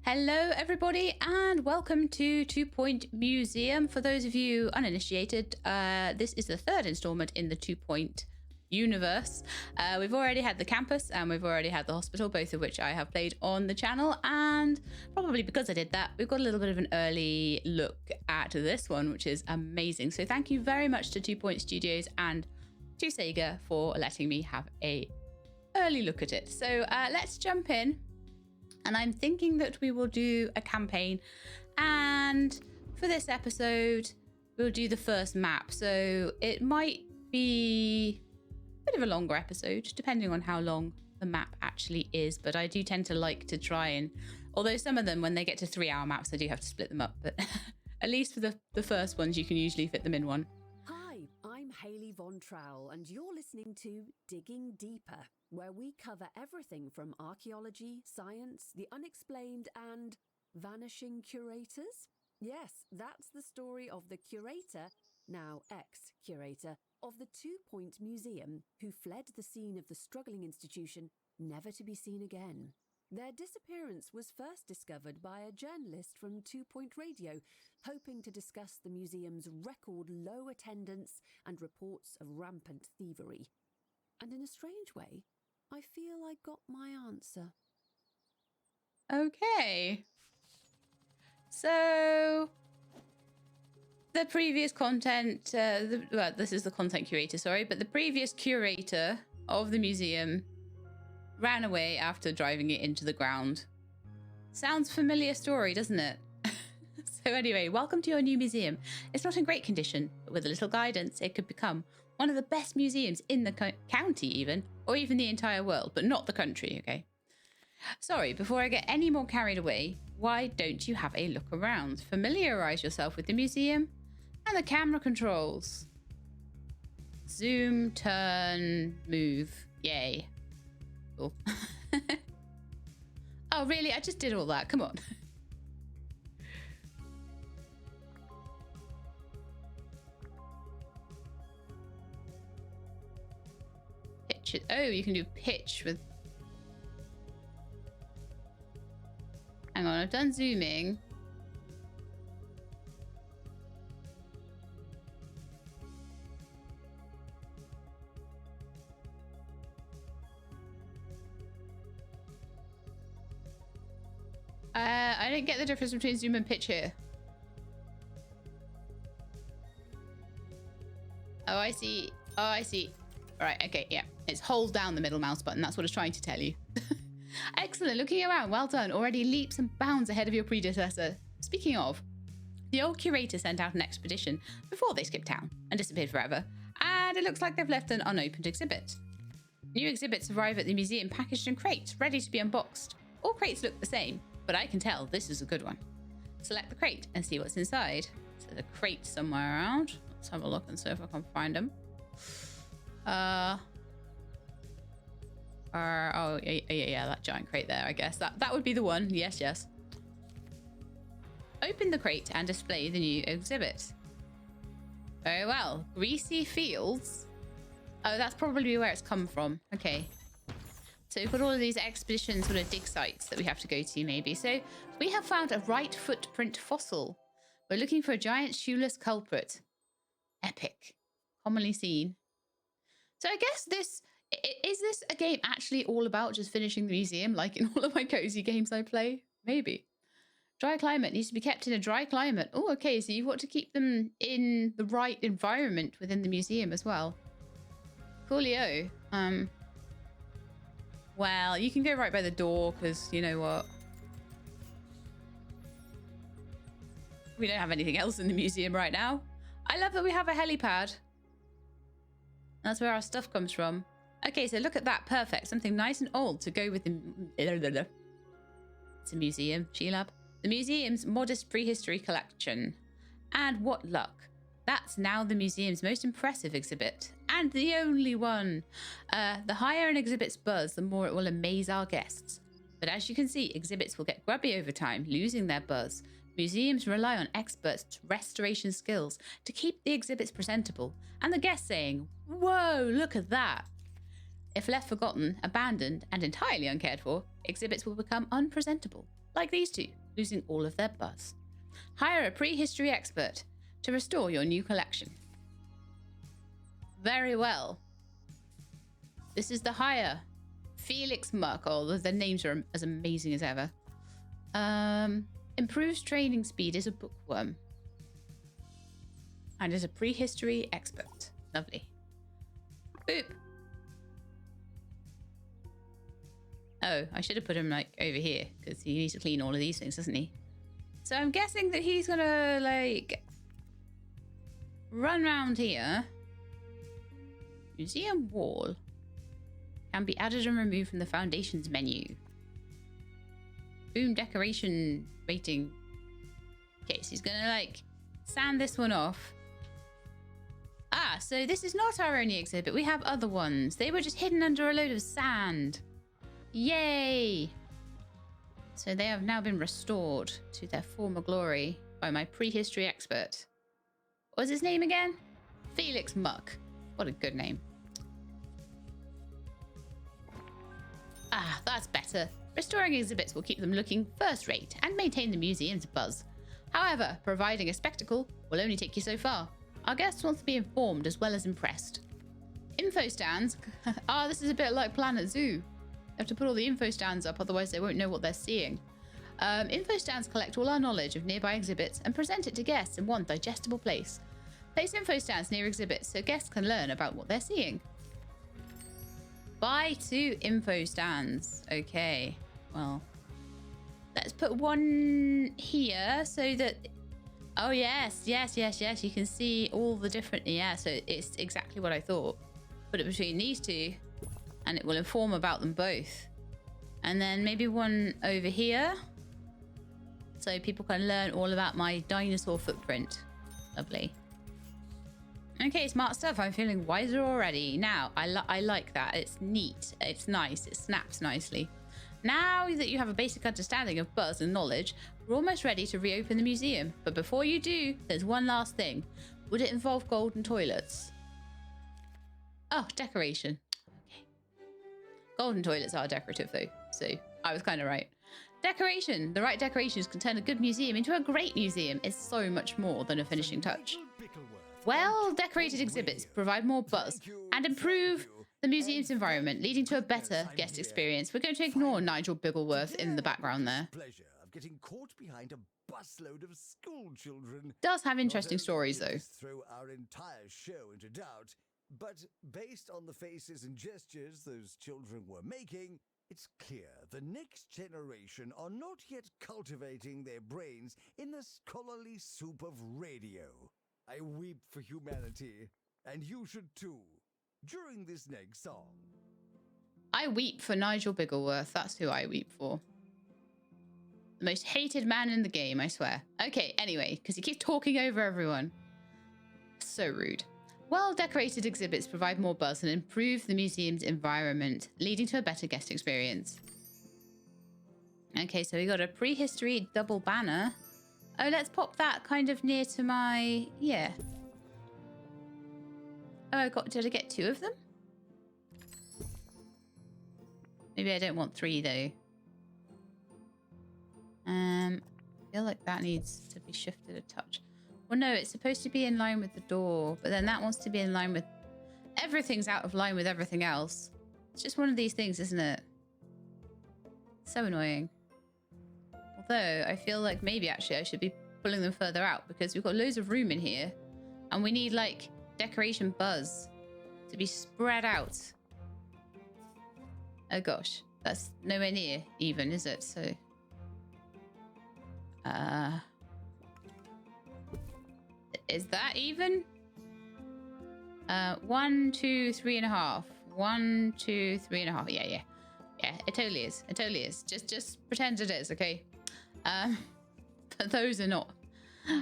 Hello everybody and welcome to 2 Point Museum. For those of you uninitiated, this is the third installment in the 2 Point universe. We've already had the campus and we've already had the hospital, both of which I have played on the channel, and probably because I did that, we've got a little bit of an early look at this one, which is amazing. So thank you very much to 2 Point Studios and to Sega for letting me have a early look at it. So let's jump in. And I'm thinking that we will do a campaign, and for this episode we'll do the first map, so it might be a bit of a longer episode depending on how long the map actually is, but I do tend to like to try and, although some of them when they get to 3-hour maps I do have to split them up, but at least for the first ones you can usually fit them in one. Hi, I'm Hayley Von Trowell, and you're listening to Digging Deeper, where we cover everything from archaeology, science, the unexplained, and vanishing curators. Yes, that's the story of the curator, now ex-curator, of the 2 Point Museum, who fled the scene of the struggling institution, never to be seen again. Their disappearance was first discovered by a journalist from 2 Point Radio, hoping to discuss the museum's record low attendance and reports of rampant thievery. And in a strange way, I feel I got my answer. Okay. So the previous content, this is the content curator, sorry, but the previous curator of the museum ran away after driving it into the ground. Sounds familiar story, doesn't it? So anyway, welcome to your new museum. It's not in great condition, but with a little guidance, it could become one of the best museums in the county even, or even the entire world, but not the country, okay? Sorry, before I get any more carried away, why don't you have a look around? Familiarize yourself with the museum and the camera controls. Zoom, turn, move. Yay. Cool. Oh, really? I just did all that. Come on. Pitch it. Oh, you can do pitch with... Hang on, I've done zooming. I didn't get the difference between zoom and pitch here. Oh, I see. Oh, I see. All right, okay, yeah. It's hold down the middle mouse button. That's what it's trying to tell you. Excellent, looking around. Well done. Already leaps and bounds ahead of your predecessor. Speaking of, the old curator sent out an expedition before they skipped town and disappeared forever, and it looks like they've left an unopened exhibit. New exhibits arrive at the museum packaged in crates, ready to be unboxed. All crates look the same, but I can tell this is a good one. Select the crate and see what's inside. So there's a crate somewhere around. Let's have a look and see if I can find them. Oh, yeah, that giant crate there, I guess. That would be the one. Yes. Open the crate and display the new exhibit. Very well. Greasy fields. Oh, that's probably where it's come from. Okay. So we've got all of these expedition sort of dig sites that we have to go to, maybe. So we have found a right footprint fossil. We're looking for a giant shoeless culprit. Epic. Commonly seen. So I guess is this a game actually all about just finishing the museum, like in all of my cozy games I play? Maybe. Dry climate needs to be kept in a dry climate. Oh, okay, so you've got to keep them in the right environment within the museum as well. Coolio. Well, you can go right by the door, because you know what? We don't have anything else in the museum right now. I love that we have a helipad. That's where our stuff comes from. Okay, so look at that. Perfect. Something nice and old to go with the... It's a museum. Sheelab. The museum's modest prehistory collection. And what luck. That's now the museum's most impressive exhibit. And the only one. The higher an exhibit's buzz, the more it will amaze our guests. But as you can see, exhibits will get grubby over time, losing their buzz. Museums rely on experts' restoration skills to keep the exhibits presentable, and the guests saying, "Whoa, look at that." If left forgotten, abandoned, and entirely uncared for, exhibits will become unpresentable, like these two, losing all of their buzz. Hire a prehistory expert to restore your new collection. Very well. This is the hire. Felix Muck. Oh, the names are as amazing as ever. Improves training speed as a bookworm. And is a prehistory expert. Lovely. Boop. Oh, I should have put him like over here because he needs to clean all of these things, doesn't he? So I'm guessing that he's gonna like run around here. Museum wall can be added and removed from the foundations menu. Boom, decoration rating. Okay, so he's gonna like sand this one off. Ah, so this is not our only exhibit. We have other ones. They were just hidden under a load of sand. Yay! So they have now been restored to their former glory by my prehistory expert. What was his name again? Felix Muck. What a good name. Ah, that's better. Restoring exhibits will keep them looking first rate and maintain the museum's buzz. However, providing a spectacle will only take you so far. Our guests want to be informed as well as impressed. Info stands. Ah, this is a bit like Planet Zoo. They have to put all the info stands up, otherwise they won't know what they're seeing. Info stands collect all our knowledge of nearby exhibits and present it to guests in one digestible place. Place info stands near exhibits so guests can learn about what they're seeing. Buy 2 info stands. Okay, well, let's put one here so that... Oh, yes. You can see all the different... Yeah, so it's exactly what I thought. Put it between these two and it will inform about them both. And then maybe one over here so people can learn all about my dinosaur footprint. Lovely. Okay, smart stuff. I'm feeling wiser already. Now, I like that. It's neat. It's nice. It snaps nicely. Now that you have a basic understanding of buzz and knowledge, we're almost ready to reopen the museum. But before you do, there's one last thing. Would it involve golden toilets? Oh, decoration. Okay. Golden toilets are decorative though, so I was kind of right. Decoration. The right decorations can turn a good museum into a great museum. It's so much more than a finishing touch. Well-decorated exhibits provide more buzz and improve the museum's environment, leading to a better guest experience. We're going to ignore Nigel Bigglesworth in the background there. Getting caught behind a busload of school children. Does have interesting stories though. Throw our entire show into doubt, but based on the faces and gestures those children were making, it's clear the next generation are not yet cultivating their brains in the scholarly soup of radio. I weep for humanity, and you should too, during this next song. I weep for Nigel Bigglesworth. That's who I weep for. The most hated man in the game, I swear. Okay, anyway, because he keeps talking over everyone. So rude. Well-decorated exhibits provide more buzz and improve the museum's environment, leading to a better guest experience. Okay, so we got a prehistory double banner. Oh, let's pop that kind of near to my... Yeah. Oh, did I get 2 of them? Maybe I don't want 3 though. I feel like that needs to be shifted a touch. Well, no, it's supposed to be in line with the door, but then that wants to be in line with... Everything's out of line with everything else. It's just one of these things, isn't it? So annoying. Although, I feel like maybe actually I should be pulling them further out because we've got loads of room in here and we need like decoration buzz to be spread out. Oh gosh, that's nowhere near even, is it? So... is that even? 1, 2, 3.5. 1, 2, 3.5. Yeah, it totally is. It totally is. Just pretend it is, okay? But those are not.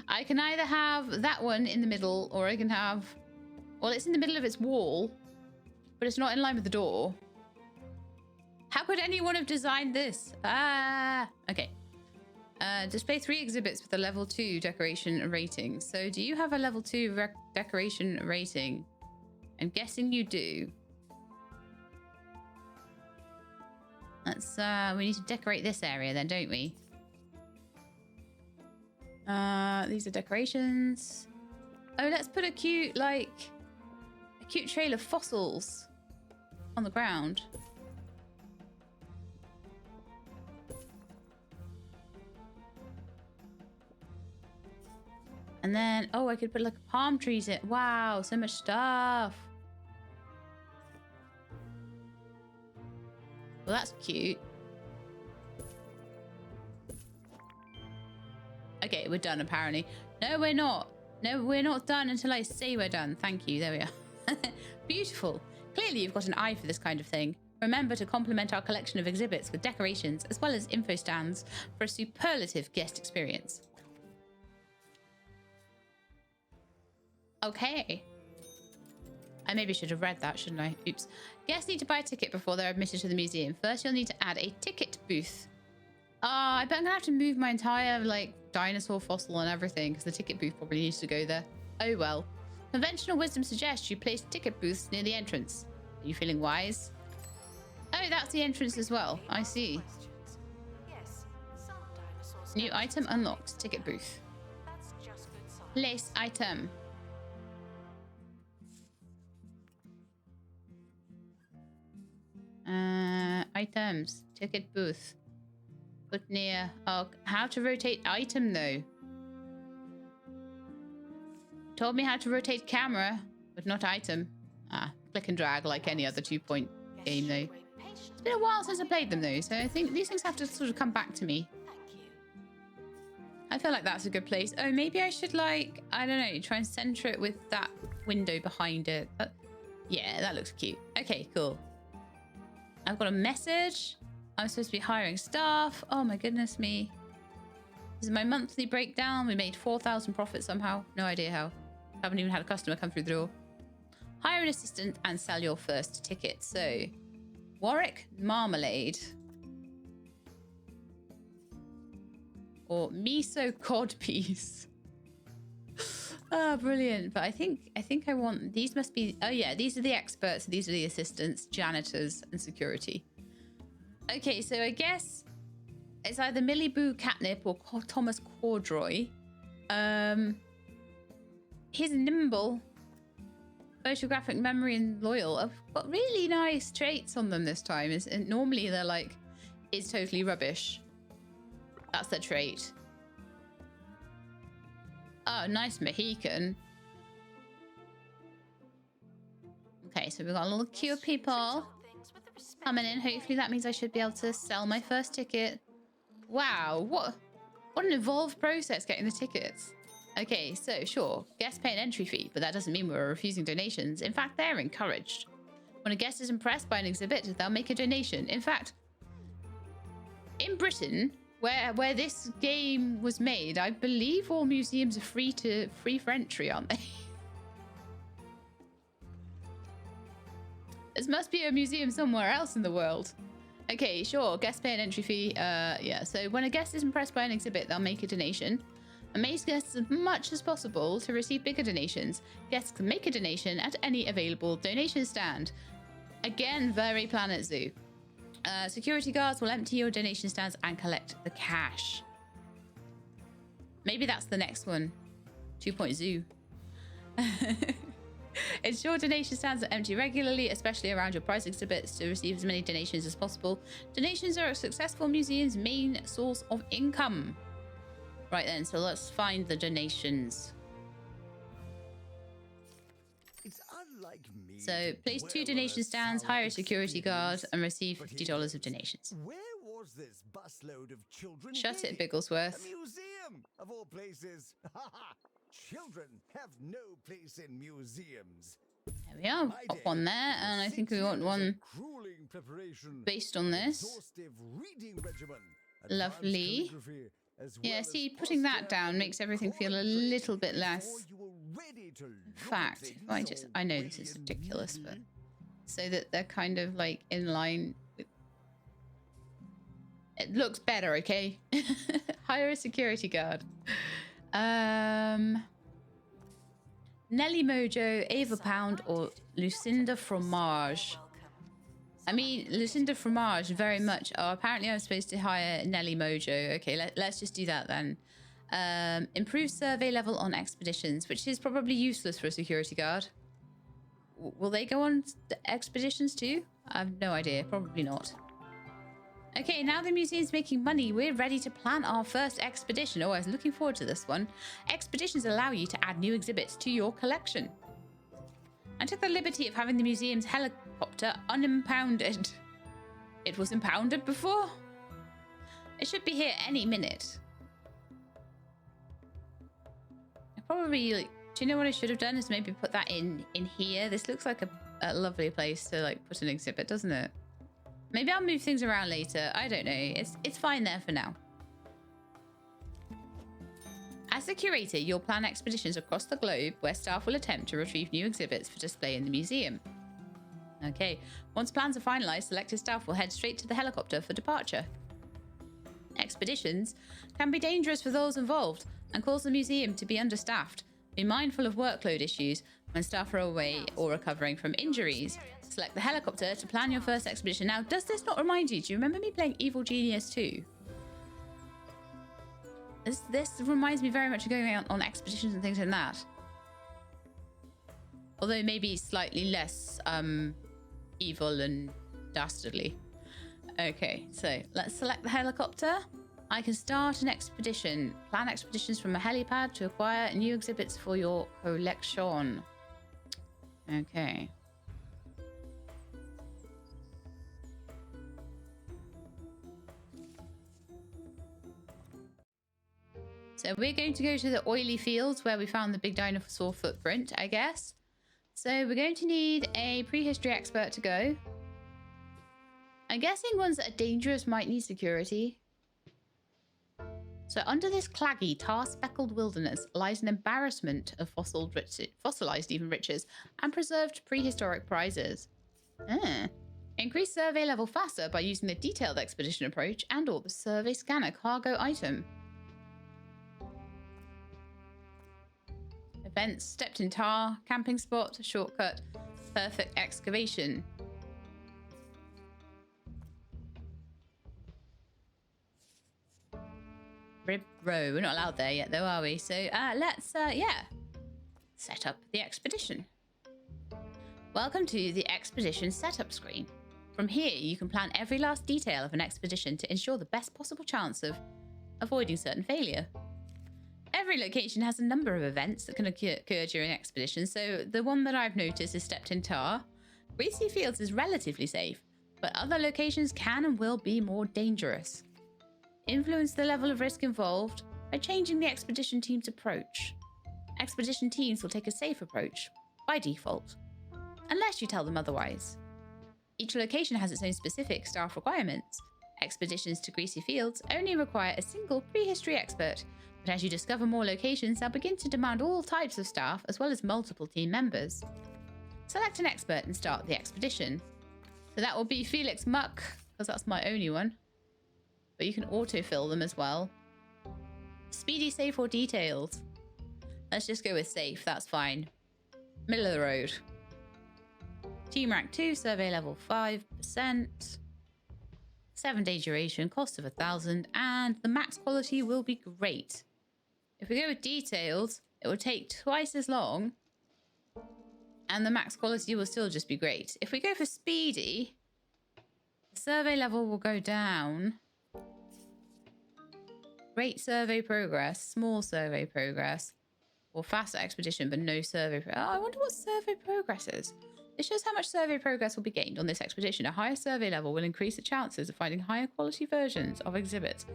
I can either have that one in the middle, or I can have... Well, it's in the middle of its wall, but it's not in line with the door. How could anyone have designed this? Okay. Display 3 exhibits with a level 2 decoration rating. So do you have a level 2 decoration rating? I'm guessing you do. Let's, we need to decorate this area then, don't we? These are decorations. Oh, let's put a cute, like, a cute trail of fossils on the ground. And then, oh, I could put like palm trees in. Wow, so much stuff. Well, that's cute. Okay, we're done apparently. No, we're not. No, we're not done until I say we're done. Thank you. There we are. Beautiful. Clearly, you've got an eye for this kind of thing. Remember to complement our collection of exhibits with decorations as well as info stands for a superlative guest experience. Okay. I maybe should have read that, shouldn't I? Oops. Guests need to buy a ticket before they're admitted to the museum. First, you'll need to add a ticket booth. I bet I'm gonna have to move my entire, like, dinosaur fossil and everything, because the ticket booth probably needs to go there. Oh well. Conventional wisdom suggests you place ticket booths near the entrance. Are you feeling wise? Oh, that's the entrance as well. I see. New item unlocked. Ticket booth. Place item. Items. Ticket booth. Put near. Oh, how to rotate item though? Told me how to rotate camera, but not item. Click and drag like any other 2-point game though. It's been a while since I played them though, so I think these things have to sort of come back to me. I feel like that's a good place. Oh, maybe I should, like, I don't know, try and center it with that window behind it. Yeah, that looks cute. Okay, cool. I've got a message. I'm supposed to be hiring staff. Oh my goodness me. This is my monthly breakdown. We made 4,000 profit somehow. No idea how. Haven't even had a customer come through the door. Hire an assistant and sell your first ticket. So, Warwick Marmalade. Or miso cod piece. Oh, brilliant. But I think I want, these must be, oh yeah, these are the experts. These are the assistants, janitors, and security. Okay, so I guess it's either Millie Boo Catnip or Thomas Corduroy. He's nimble, photographic memory, and loyal. I've got really nice traits on them this time. And normally they're like, it's totally rubbish. That's their trait. Oh, nice Mohican. Okay, so we've got a little queue of people coming in. Hopefully that means I should be able to sell my first ticket. Wow, what an evolved process getting the tickets. Okay, so sure, guests pay an entry fee, but that doesn't mean we're refusing donations. In fact, they're encouraged. When a guest is impressed by an exhibit, they'll make a donation. In fact, in Britain, where this game was made, I believe all museums are free for entry, aren't they? This must be a museum somewhere else in the world. Okay, sure, guests pay an entry fee. Yeah, so when a guest is impressed by an exhibit, they'll make a donation. Amaze guests as much as possible to receive bigger donations. Guests can make a donation at any available donation stand. Again, very Planet Zoo. Security guards will empty your donation stands and collect the cash. Maybe that's the next one. 2-point Zoo. Ensure donation stands are empty regularly, especially around your prize exhibits, to receive as many donations as possible. Donations are a successful museum's main source of income. Right then, so let's find the donations. It's unlike me. So place 2 donation stands, hire a security guard, and receive $50 of donations. Where was this busload of children? Shut it, A Bigglesworth. museum, of all places. Children have no place in museums. There we are. Pop one there, and I think we want one based on this. Lovely. Yeah, see, putting that down makes everything feel a little bit less. In fact, if I know this is ridiculous, but so that they're kind of like in line with... It looks better, okay? Hire a security guard. Nelly Mojo, Ava Pound, or Lucinda Fromage. I mean, Lucinda Fromage very much. Oh, apparently I'm supposed to hire Nelly Mojo. Okay, let's just do that then. Improve survey level on expeditions, which is probably useless for a security guard. Will they go on expeditions too? I have no idea. Probably not. Okay, now the museum's making money, we're ready to plan our first expedition. Oh, I was looking forward to this one. Expeditions allow you to add new exhibits to your collection. I took the liberty of having the museum's helicopter unimpounded. It was impounded before? It should be here any minute. I probably, like, do you know what I should have done is maybe put that in here. This looks like a lovely place to like put an exhibit, doesn't it? Maybe I'll move things around later. I don't know. It's fine there for now. As the curator, you'll plan expeditions across the globe where staff will attempt to retrieve new exhibits for display in the museum. Okay. Once plans are finalized, selected staff will head straight to the helicopter for departure. Expeditions can be dangerous for those involved and cause the museum to be understaffed. Be mindful of workload issues when staff are away or recovering from injuries. Select the helicopter to plan your first expedition. Now, does this not remind you? Do you remember me playing Evil Genius 2? This reminds me very much of going on expeditions and things like that. Although maybe slightly less evil and dastardly. Okay, so let's select the helicopter. I can start an expedition. Plan expeditions from a helipad to acquire new exhibits for your collection. Okay. So we're going to go to the oily fields where we found the big dinosaur footprint, I guess. So we're going to need a prehistory expert to go. I'm guessing ones that are dangerous might need security. So under this claggy, tar-speckled wilderness lies an embarrassment of fossilized even riches and preserved prehistoric prizes. Increase survey level faster by using the detailed expedition approach and or the survey scanner cargo item. Events, stepped in tar, camping spot, shortcut, perfect excavation. Rib row. We're not allowed there yet though, are we? So let's set up the expedition. Welcome to the expedition setup screen. From here you can plan every last detail of an expedition to ensure the best possible chance of avoiding certain failure. Every location has a number of events that can occur during expeditions, so the one that I've noticed is stepped in tar. Greasy Fields is relatively safe, but other locations can and will be more dangerous. Influence the level of risk involved by changing the expedition team's approach. Expedition teams will take a safe approach by default, unless you tell them otherwise. Each location has its own specific staff requirements. Expeditions to Greasy Fields only require a single prehistory expert, but as you discover more locations, they'll begin to demand all types of staff as well as multiple team members. Select an expert and start the expedition. So that will be Felix Muck, because that's my only one. But you can autofill them as well. Speedy, safe, or detailed? Let's just go with safe, that's fine. Middle of the road. Team rank 2, survey level 5%. 7-day duration, cost of 1,000, and the max quality will be great. If we go with detailed, it will take twice as long, and the max quality will still just be great. If we go for speedy, the survey level will go down. Great survey progress, small survey progress, or faster expedition, but no survey progress. Oh, I wonder what survey progress is. It shows how much survey progress will be gained on this expedition. A higher survey level will increase the chances of finding higher quality versions of exhibits.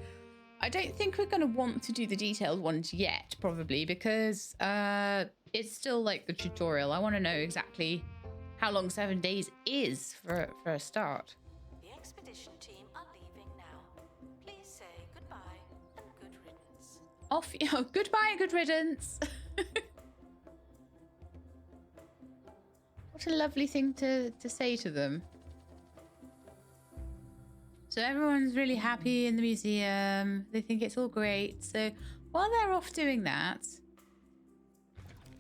I don't think we're going to want to do the detailed ones yet, probably, because it's still like the tutorial. I want to know exactly how long 7 days is for a start. The expedition team are leaving now. Please say goodbye and good riddance. Off, oh, goodbye and good riddance. What a lovely thing to say to them. So everyone's really happy in the museum. They think it's all great. So while they're off doing that,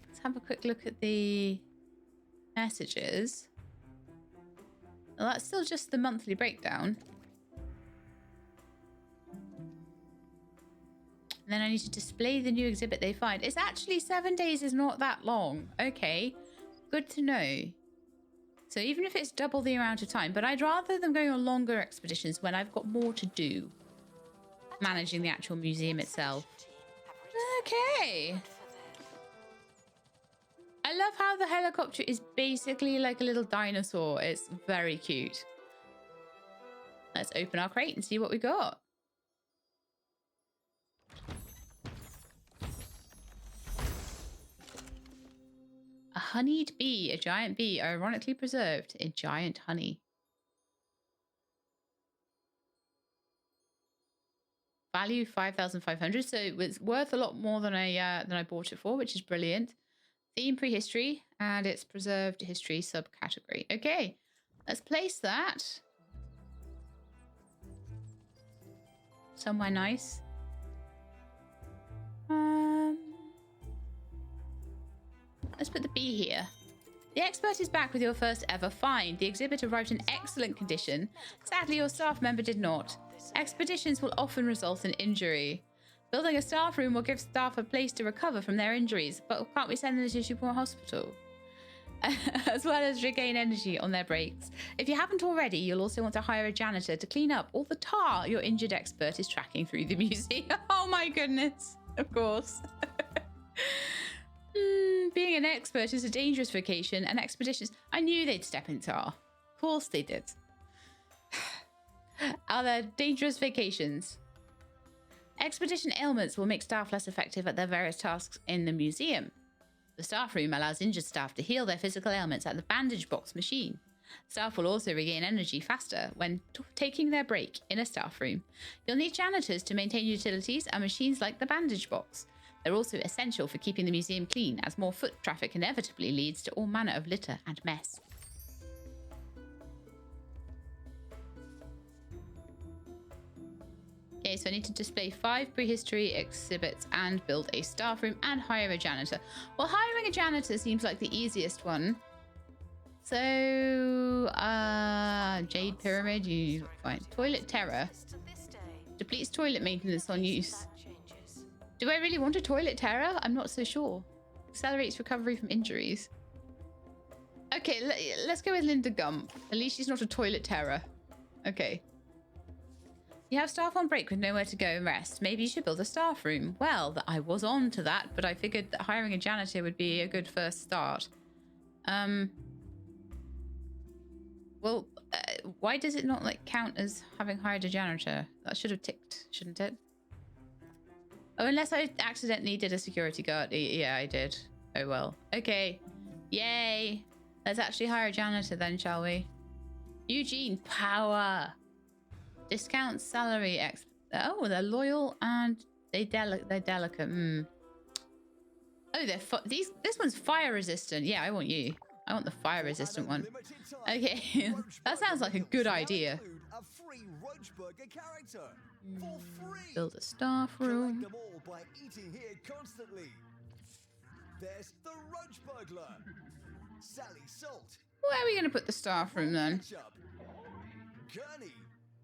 let's have a quick look at the messages. Well, that's still just the monthly breakdown. And then I need to display the new exhibit they find. It's actually 7 days is not that long. Okay, good to know. So even if it's double the amount of time, but I'd rather them going on longer expeditions when I've got more to do. Managing the actual museum itself. Okay. I love how the helicopter is basically like a little dinosaur. It's very cute. Let's open our crate and see what we got. A honeyed bee, a giant bee, ironically preserved in giant honey. Value 5,500, so it was worth a lot more than I bought it for, which is brilliant. Theme prehistory, and it's preserved history subcategory. Okay, let's place that somewhere nice. Let's put the bee here. The expert is back with your first ever find. The exhibit arrived in excellent condition. Sadly, your staff member did not. Expeditions will often result in injury. Building a staff room will give staff a place to recover from their injuries, but can't we send them to Shipore Hospital? As well as regain energy on their breaks. If you haven't already, you'll also want to hire a janitor to clean up all the tar your injured expert is tracking through the museum. Oh my goodness. Of course. Being an expert is a dangerous vocation, and expeditions... I knew they'd step in tar. Of course they did. Are there dangerous vacations? Expedition ailments will make staff less effective at their various tasks in the museum. The staff room allows injured staff to heal their physical ailments at the bandage box machine. Staff will also regain energy faster when taking their break in a staff room. You'll need janitors to maintain utilities and machines like the bandage box. They're also essential for keeping the museum clean, as more foot traffic inevitably leads to all manner of litter and mess. Okay, so I need to display 5 prehistory exhibits and build a staff room and hire a janitor. Well, hiring a janitor seems like the easiest one. So, Jade Pyramid, you fine. Toilet Terror. Depletes toilet maintenance on use. Do I really want a toilet terror? I'm not so sure. Accelerates recovery from injuries. Okay, let's go with Linda Gump. At least she's not a toilet terror. Okay. You have staff on break with nowhere to go and rest. Maybe you should build a staff room. Well, I was on to that, but I figured that hiring a janitor would be a good first start. Well, why does it not count as having hired a janitor? That should have ticked, shouldn't it? Oh, unless I accidentally did a security guard. Yeah, I did. Oh, well. Okay. Yay. Let's actually hire a janitor then, shall we? Eugene, power. Discount salary. Oh, they're loyal and they're delicate. Oh, this one's fire resistant. Yeah, I want you. I want the fire resistant one. Okay. That sounds like a good idea. Build a staff room. Them all by eating here constantly. There's the roach burglar. Sally Salt. Where are we going to put the staff room then? Gurney.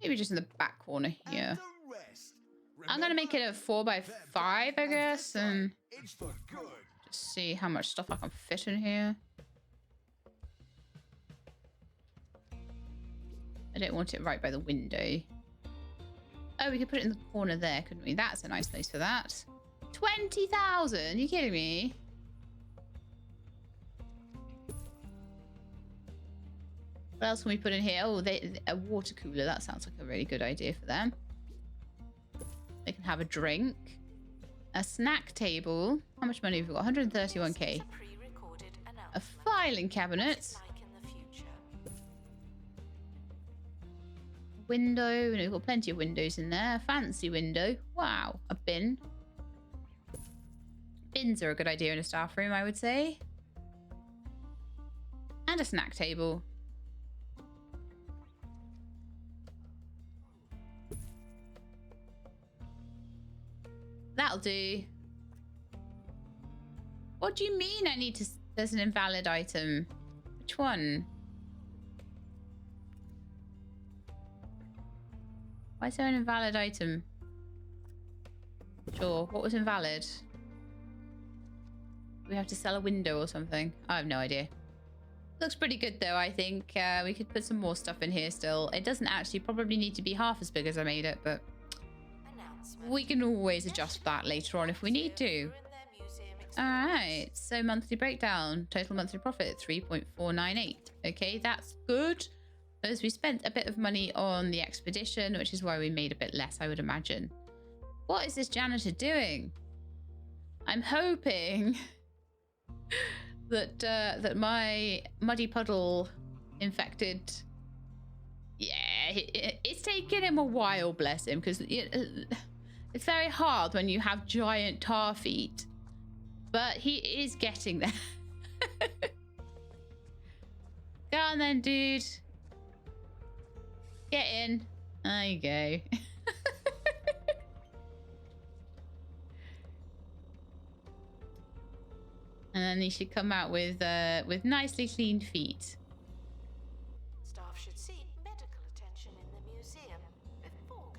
Maybe just in the back corner here. I'm going to make it a 4x5, I guess, and just see how much stuff I can fit in here. I don't want it right by the window. Oh, we could put it in the corner there, couldn't we? That's a nice place for that. 20,000? You kidding me? What else can we put in here? Oh, a water cooler. That sounds like a really good idea for them. They can have a drink. A snack table. How much money have we got? 131k. A filing cabinet. Window. We've got plenty of windows in there. A fancy window. Wow. A bin. Bins are a good idea in a staff room, I would say. And a snack table. That'll do. What do you mean I need to... There's an invalid item. Which one? Why is there an invalid item? Sure. What was invalid? We have to sell a window or something. I have no idea. Looks pretty good though, I think. We could put some more stuff in here still. It doesn't actually probably need to be half as big as I made it, but we can always adjust that later on if we need to. Alright, so monthly breakdown. Total monthly profit, 3.498. Okay, that's good. Because we spent a bit of money on the expedition, which is why we made a bit less, I would imagine. What is this janitor doing? I'm hoping that my muddy puddle infected... Yeah, it's taken him a while, bless him, because it's very hard when you have giant tar feet. But he is getting there. Go on then, dude. Get in. There you go. And then he should come out with nicely cleaned feet. Staff should seek medical attention in the museum before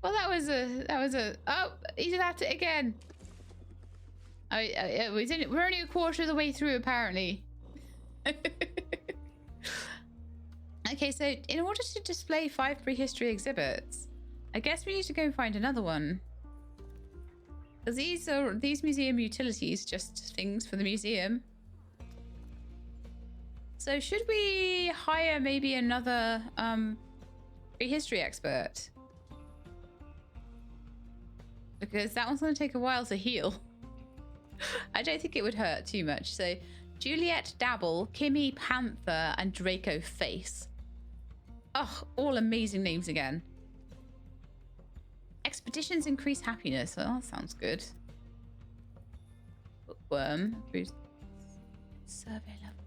Well, that was a. Oh, he's at it again. We're only a quarter of the way through, apparently. Okay, so in order to display 5 prehistory exhibits, I guess we need to go and find another one. Because these museum utilities, just things for the museum. So should we hire maybe another prehistory expert? Because that one's going to take a while to heal. I don't think it would hurt too much. So Juliet Dabble, Kimmy Panther, and Draco Face. Oh, all amazing names again. Expeditions increase happiness. Oh, that sounds good. Bookworm. Survey level.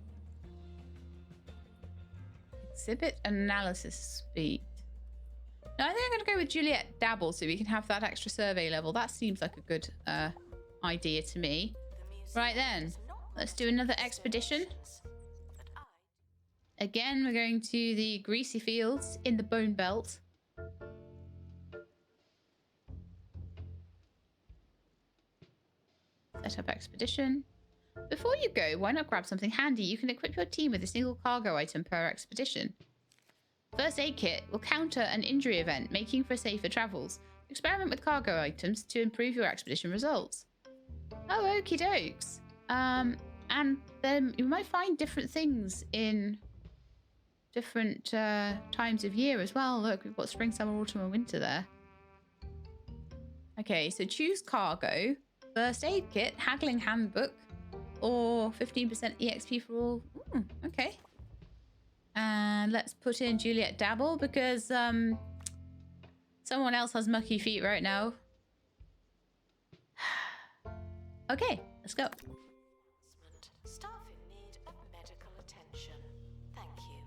Exhibit analysis speed. No, I think I'm going to go with Juliet Dabble so we can have that extra survey level. That seems like a good idea to me. Right then, let's do another expedition. Again, we're going to the greasy fields in the Bone Belt. Set up expedition. Before you go, why not grab something handy? You can equip your team with a single cargo item per expedition. First aid kit will counter an injury event, making for safer travels. Experiment with cargo items to improve your expedition results. Oh, okie dokes. And then you might find different things in different times of year as well. Look, we've got spring, summer, autumn, and winter there. Okay, so choose cargo, first aid kit, haggling handbook, or 15% EXP for all. Okay. And let's put in Juliet Dabble because someone else has mucky feet right now. Okay, let's go. Staff in need of medical attention. Thank you.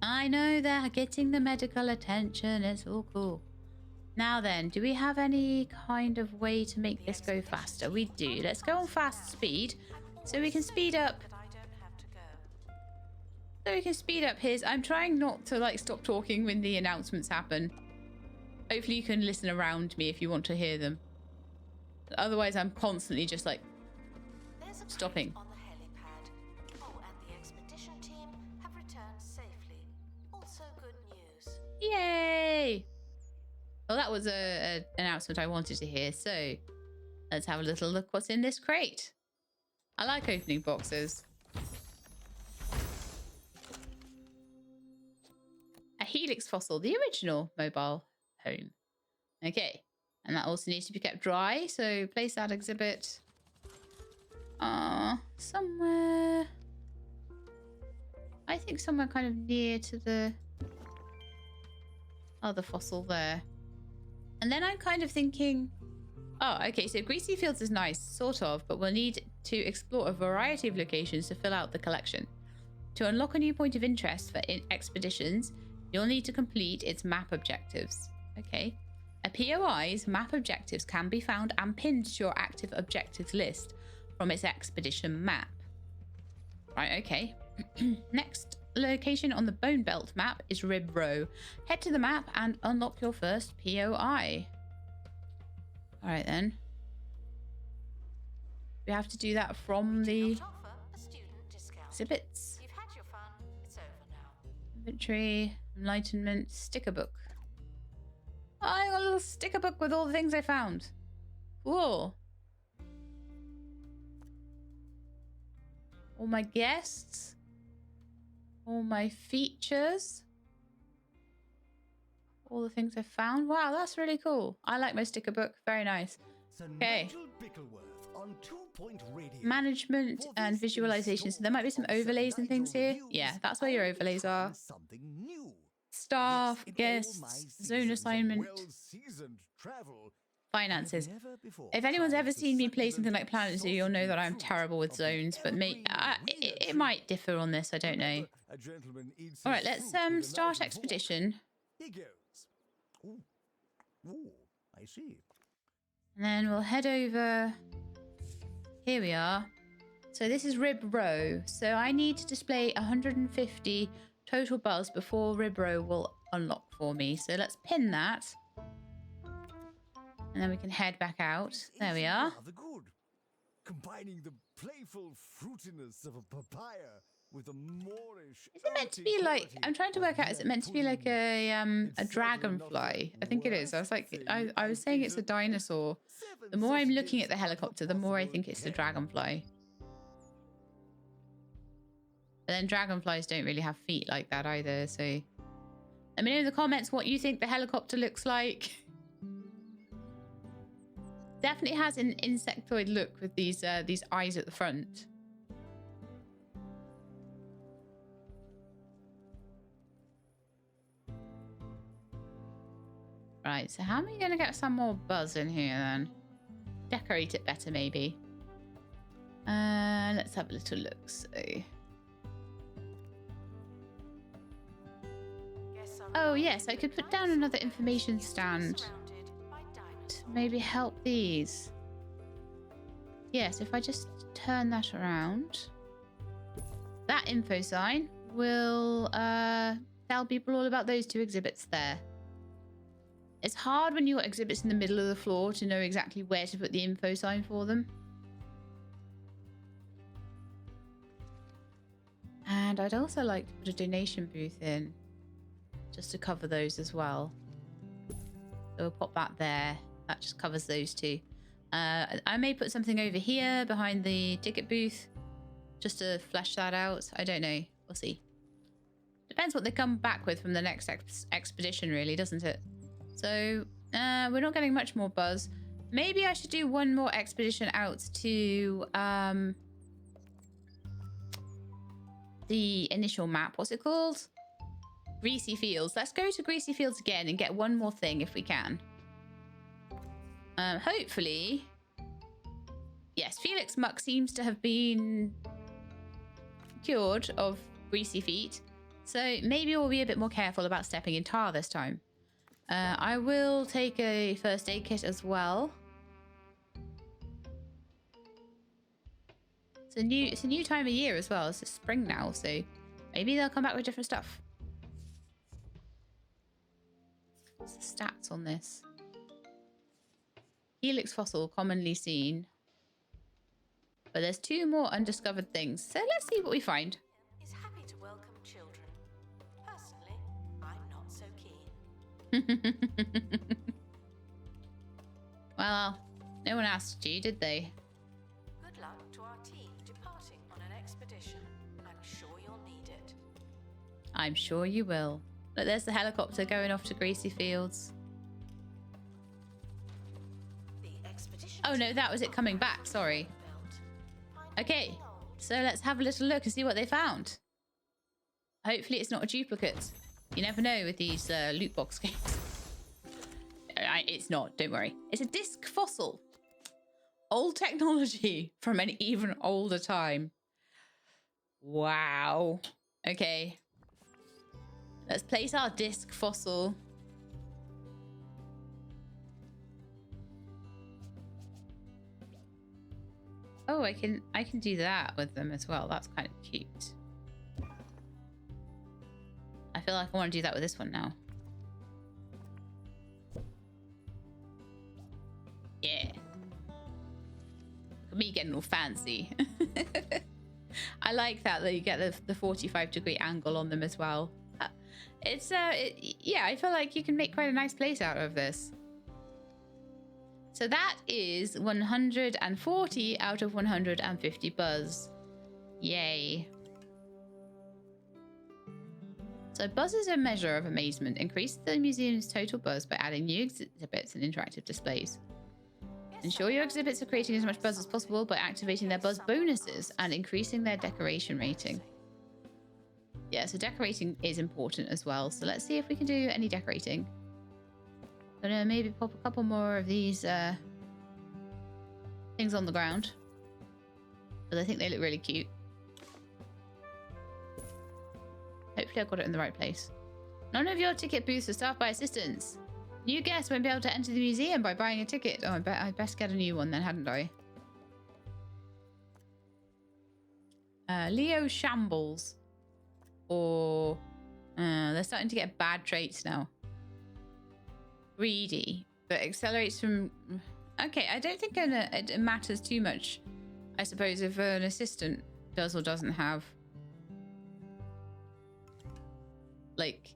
I know they're getting the medical attention. It's all cool. Now then, do we have any kind of way to make this go faster? We do. Let's go on fast speed so we can speed up. So we can speed up his... I'm trying not to like stop talking when the announcements happen. Hopefully you can listen around me if you want to hear them. Otherwise I'm constantly just like stopping. On the helipad. Oh, and the expedition team have returned safely. Also good news. Yay! Well, that was an announcement I wanted to hear. So let's have a little look what's in this crate. I like opening boxes. A helix fossil, the original mobile home. Okay, and that also needs to be kept dry, so place that exhibit somewhere. I think somewhere kind of near to the other fossil there. And then I'm kind of thinking, oh, okay, so Greasy Fields is nice, sort of, but we'll need to explore a variety of locations to fill out the collection. To unlock a new point of interest for expeditions, you'll need to complete its map objectives. Okay. A POI's map objectives can be found and pinned to your active objectives list from its expedition map. Right, okay. Next location on the Bone Belt map is Rib Row. Head to the map and unlock your first POI. All right then. We have to do that from the exhibits. You've had your fun. It's over now. Inventory, enlightenment, sticker book. Oh, I got a little sticker book with all the things I found. Cool. All my guests. All my features. All the things I found. Wow, that's really cool. I like my sticker book. Very nice. Okay. Management and visualization. So there might be some overlays and things here. Yeah, that's where your overlays are. Staff, guests, zone assignment, finances. If anyone's ever seen me play something like Planet Zoo, you'll know that I'm terrible with zones, but it might differ on this. I don't know. All right, let's start expedition. He goes. Ooh, I see. And then we'll head over. Here we are. So this is Rib Row. So I need to display 150 total buzz before Rib Row will unlock for me. So let's pin that. And then we can head back out. There we are. Good. Combining the playful fruitiness of a papaya with a Moorish. Is it meant to be like, I'm trying to work out, is it meant to be like a dragonfly? I think it is. I was like, I was saying it's a dinosaur. The more I'm looking at the helicopter, the more I think it's a dragonfly. But then dragonflies don't really have feet like that either, so let me know in the comments what you think the helicopter looks like. Definitely has an insectoid look with these eyes at the front. Right, so how am I going to get some more buzz in here then? Decorate it better maybe. Let's have a little look. So. Oh yes, I could put down another information stand to maybe help these. Yes, if I just turn that around, that info sign will tell people all about those two exhibits there. It's hard when you've got exhibits in the middle of the floor to know exactly where to put the info sign for them. And I'd also like to put a donation booth in, just to cover those as well. So we'll pop that there. That just covers those two. I may put something over here behind the ticket booth, just to flesh that out. I don't know. We'll see. Depends what they come back with from the next expedition, really, doesn't it? So, we're not getting much more buzz. Maybe I should do one more expedition out to the initial map. What's it called? Greasy Fields. Let's go to Greasy Fields again and get one more thing if we can. Hopefully. Yes, Felix Muck seems to have been cured of greasy feet. So maybe we'll be a bit more careful about stepping in tar this time. I will take a first aid kit as well. It's a new time of year as well. It's spring now, so maybe they'll come back with different stuff. What's the stats on this? Helix fossil commonly seen. But there's two more undiscovered things. So let's see what we find. Is happy to welcome children. Personally, I'm not so keen. Well, no one asked you, did they? Good luck to our team departing on an expedition. I'm sure you'll need it. I'm sure you will. Look, there's the helicopter going off to Greasy Fields. The expedition. Oh no, that was it coming back. Sorry. Okay, so let's have a little look and see what they found. Hopefully it's not a duplicate. You never know with these loot box games. It's not, don't worry. It's a disc fossil. Old technology from an even older time. Wow. Okay. Let's place our disc fossil. Oh, I can do that with them as well. That's kind of cute. I feel like I want to do that with this one now. Yeah. Look at me getting all fancy. I like that you get the 45-degree angle on them as well. Yeah, I feel like you can make quite a nice place out of this. So that is 140 out of 150 buzz. Yay. So buzz is a measure of amazement. Increase the museum's total buzz by adding new exhibits and interactive displays. Ensure your exhibits are creating as much buzz as possible by activating their buzz bonuses and increasing their decoration rating. Yeah, so decorating is important as well. So let's see if we can do any decorating. Gonna maybe pop a couple more of these things on the ground. Because I think they look really cute. Hopefully I got it in the right place. None of your ticket booths are staffed by assistants. New guests won't be able to enter the museum by buying a ticket. Oh, I best get a new one then, hadn't I? Leo Shambles. Or... they're starting to get bad traits now. Greedy. But accelerates from... Okay, I don't think it matters too much. I suppose if an assistant does or doesn't have... Like,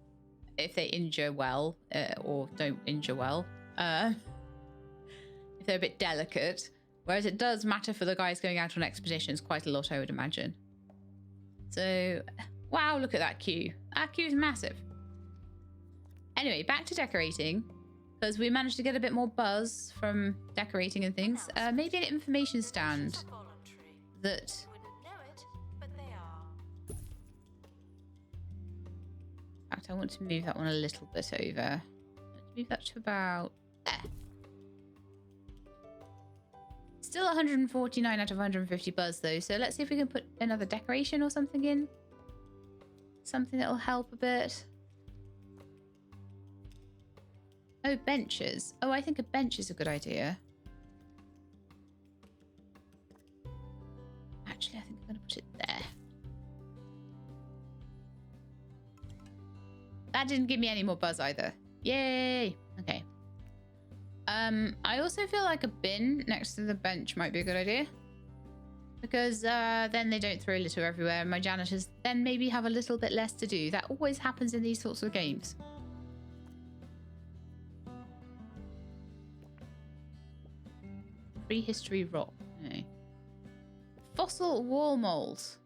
if they injure well, or don't injure well. If they're a bit delicate. Whereas it does matter for the guys going out on expeditions quite a lot, I would imagine. So, wow, look at that queue. That queue's massive. Anyway, back to decorating. Because we managed to get a bit more buzz from decorating and things. Maybe an information stand that... In fact, I want to move that one a little bit over. Let's move that to about there. Still 149 out of 150 buzz though, so let's see if we can put another decoration or something in. Something that'll help a bit. Oh, benches. Oh, I think a bench is a good idea. Actually, I think I'm going to put it there. That didn't give me any more buzz either. Yay! Okay. I also feel like a bin next to the bench might be a good idea. Because then they don't throw litter everywhere and my janitors then maybe have a little bit less to do. That always happens in these sorts of games. Prehistory rock. No. Fossil wall molds.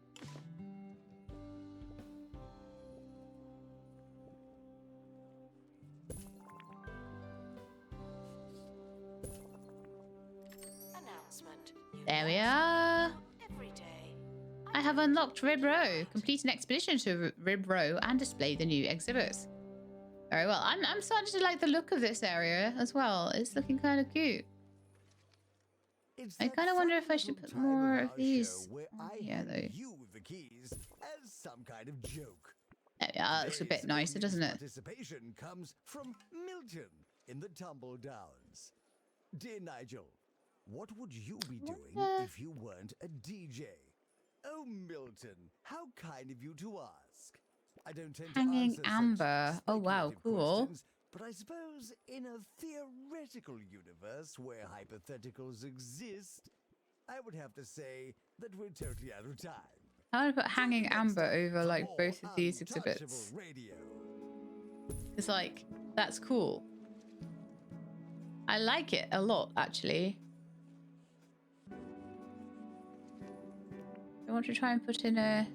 There we are. I have unlocked Rib Row. Complete an expedition to Rib Row and display the new exhibits. Very well. I'm starting to like the look of this area as well. It's looking kind of cute. I kind of wonder if I should put more of these on here, though. Some kind of joke. There we are. That looks a bit nicer, doesn't it? Participation comes from Milton in the Tumble Downs. Dear Nigel, what would you be doing if you weren't a DJ? Oh, Milton, how kind of you to ask. I don't tend Hanging to answer amber. such Oh, wow, speculative cool. questions, but I suppose in a theoretical universe where hypotheticals exist, I would have to say that we're totally out of time. I want to put hanging amber over like both of these exhibits. It's like, that's cool. I like it a lot, actually. I want to try and put in a...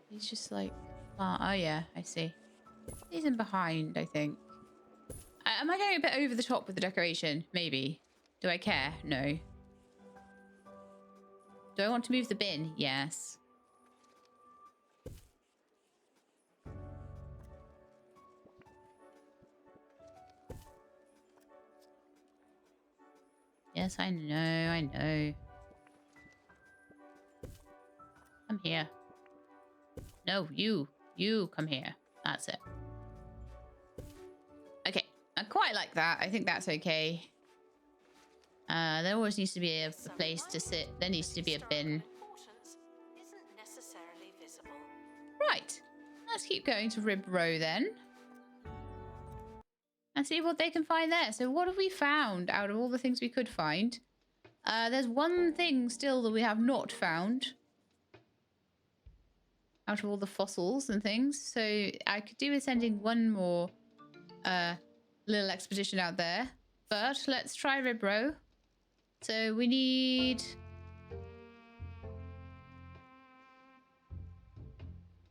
He's just like... Oh, yeah, I see. He's in behind, I think. Am I going a bit over the top with the decoration? Maybe. Do I care? No. Do I want to move the bin? Yes. Yes, I know, I know. Come here. No, you. You come here. That's it. Okay. I quite like that. I think that's okay. There always needs to be a place to sit. There needs to be a bin. Isn't necessarily visible. Right. Let's keep going to Rib Row then. And see what they can find there. So what have we found out of all the things we could find? There's one thing still that we have not found. Out of all the fossils and things. So I could do with sending one more little expedition out there. But let's try Rib Row. So we need...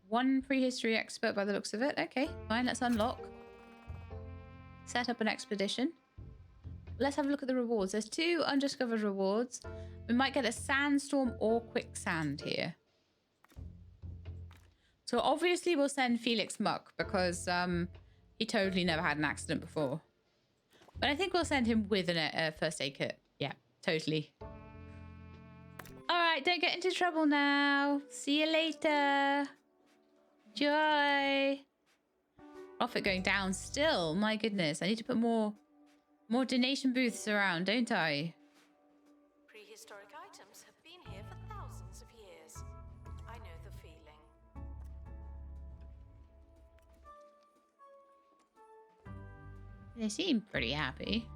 one prehistory expert by the looks of it. Okay, fine, let's unlock. Set up an expedition. Let's have a look at the rewards. There's 2 undiscovered rewards. We might get a sandstorm or quicksand here. So obviously we'll send Felix Muck because he totally never had an accident before. But I think we'll send him with a first aid kit. Yeah, totally. All right, don't get into trouble now. See you later. Joy. Profit going down still. My goodness. I need to put more donation booths around, don't I? Prehistoric items have been here for thousands of years. I know the feeling. They seem pretty happy.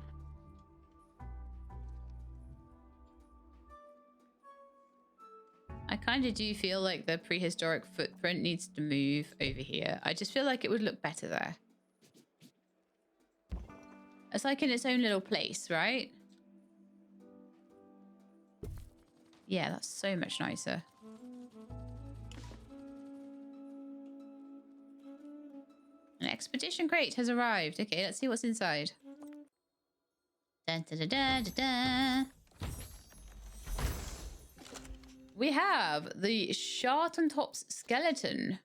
I kind of do feel like the prehistoric footprint needs to move over here. I just feel like it would look better there. It's like in its own little place, right? Yeah, that's so much nicer. An expedition crate has arrived. Okay, let's see what's inside. Dun, dun, dun, dun, dun, dun. We have the Sharpontops skeleton.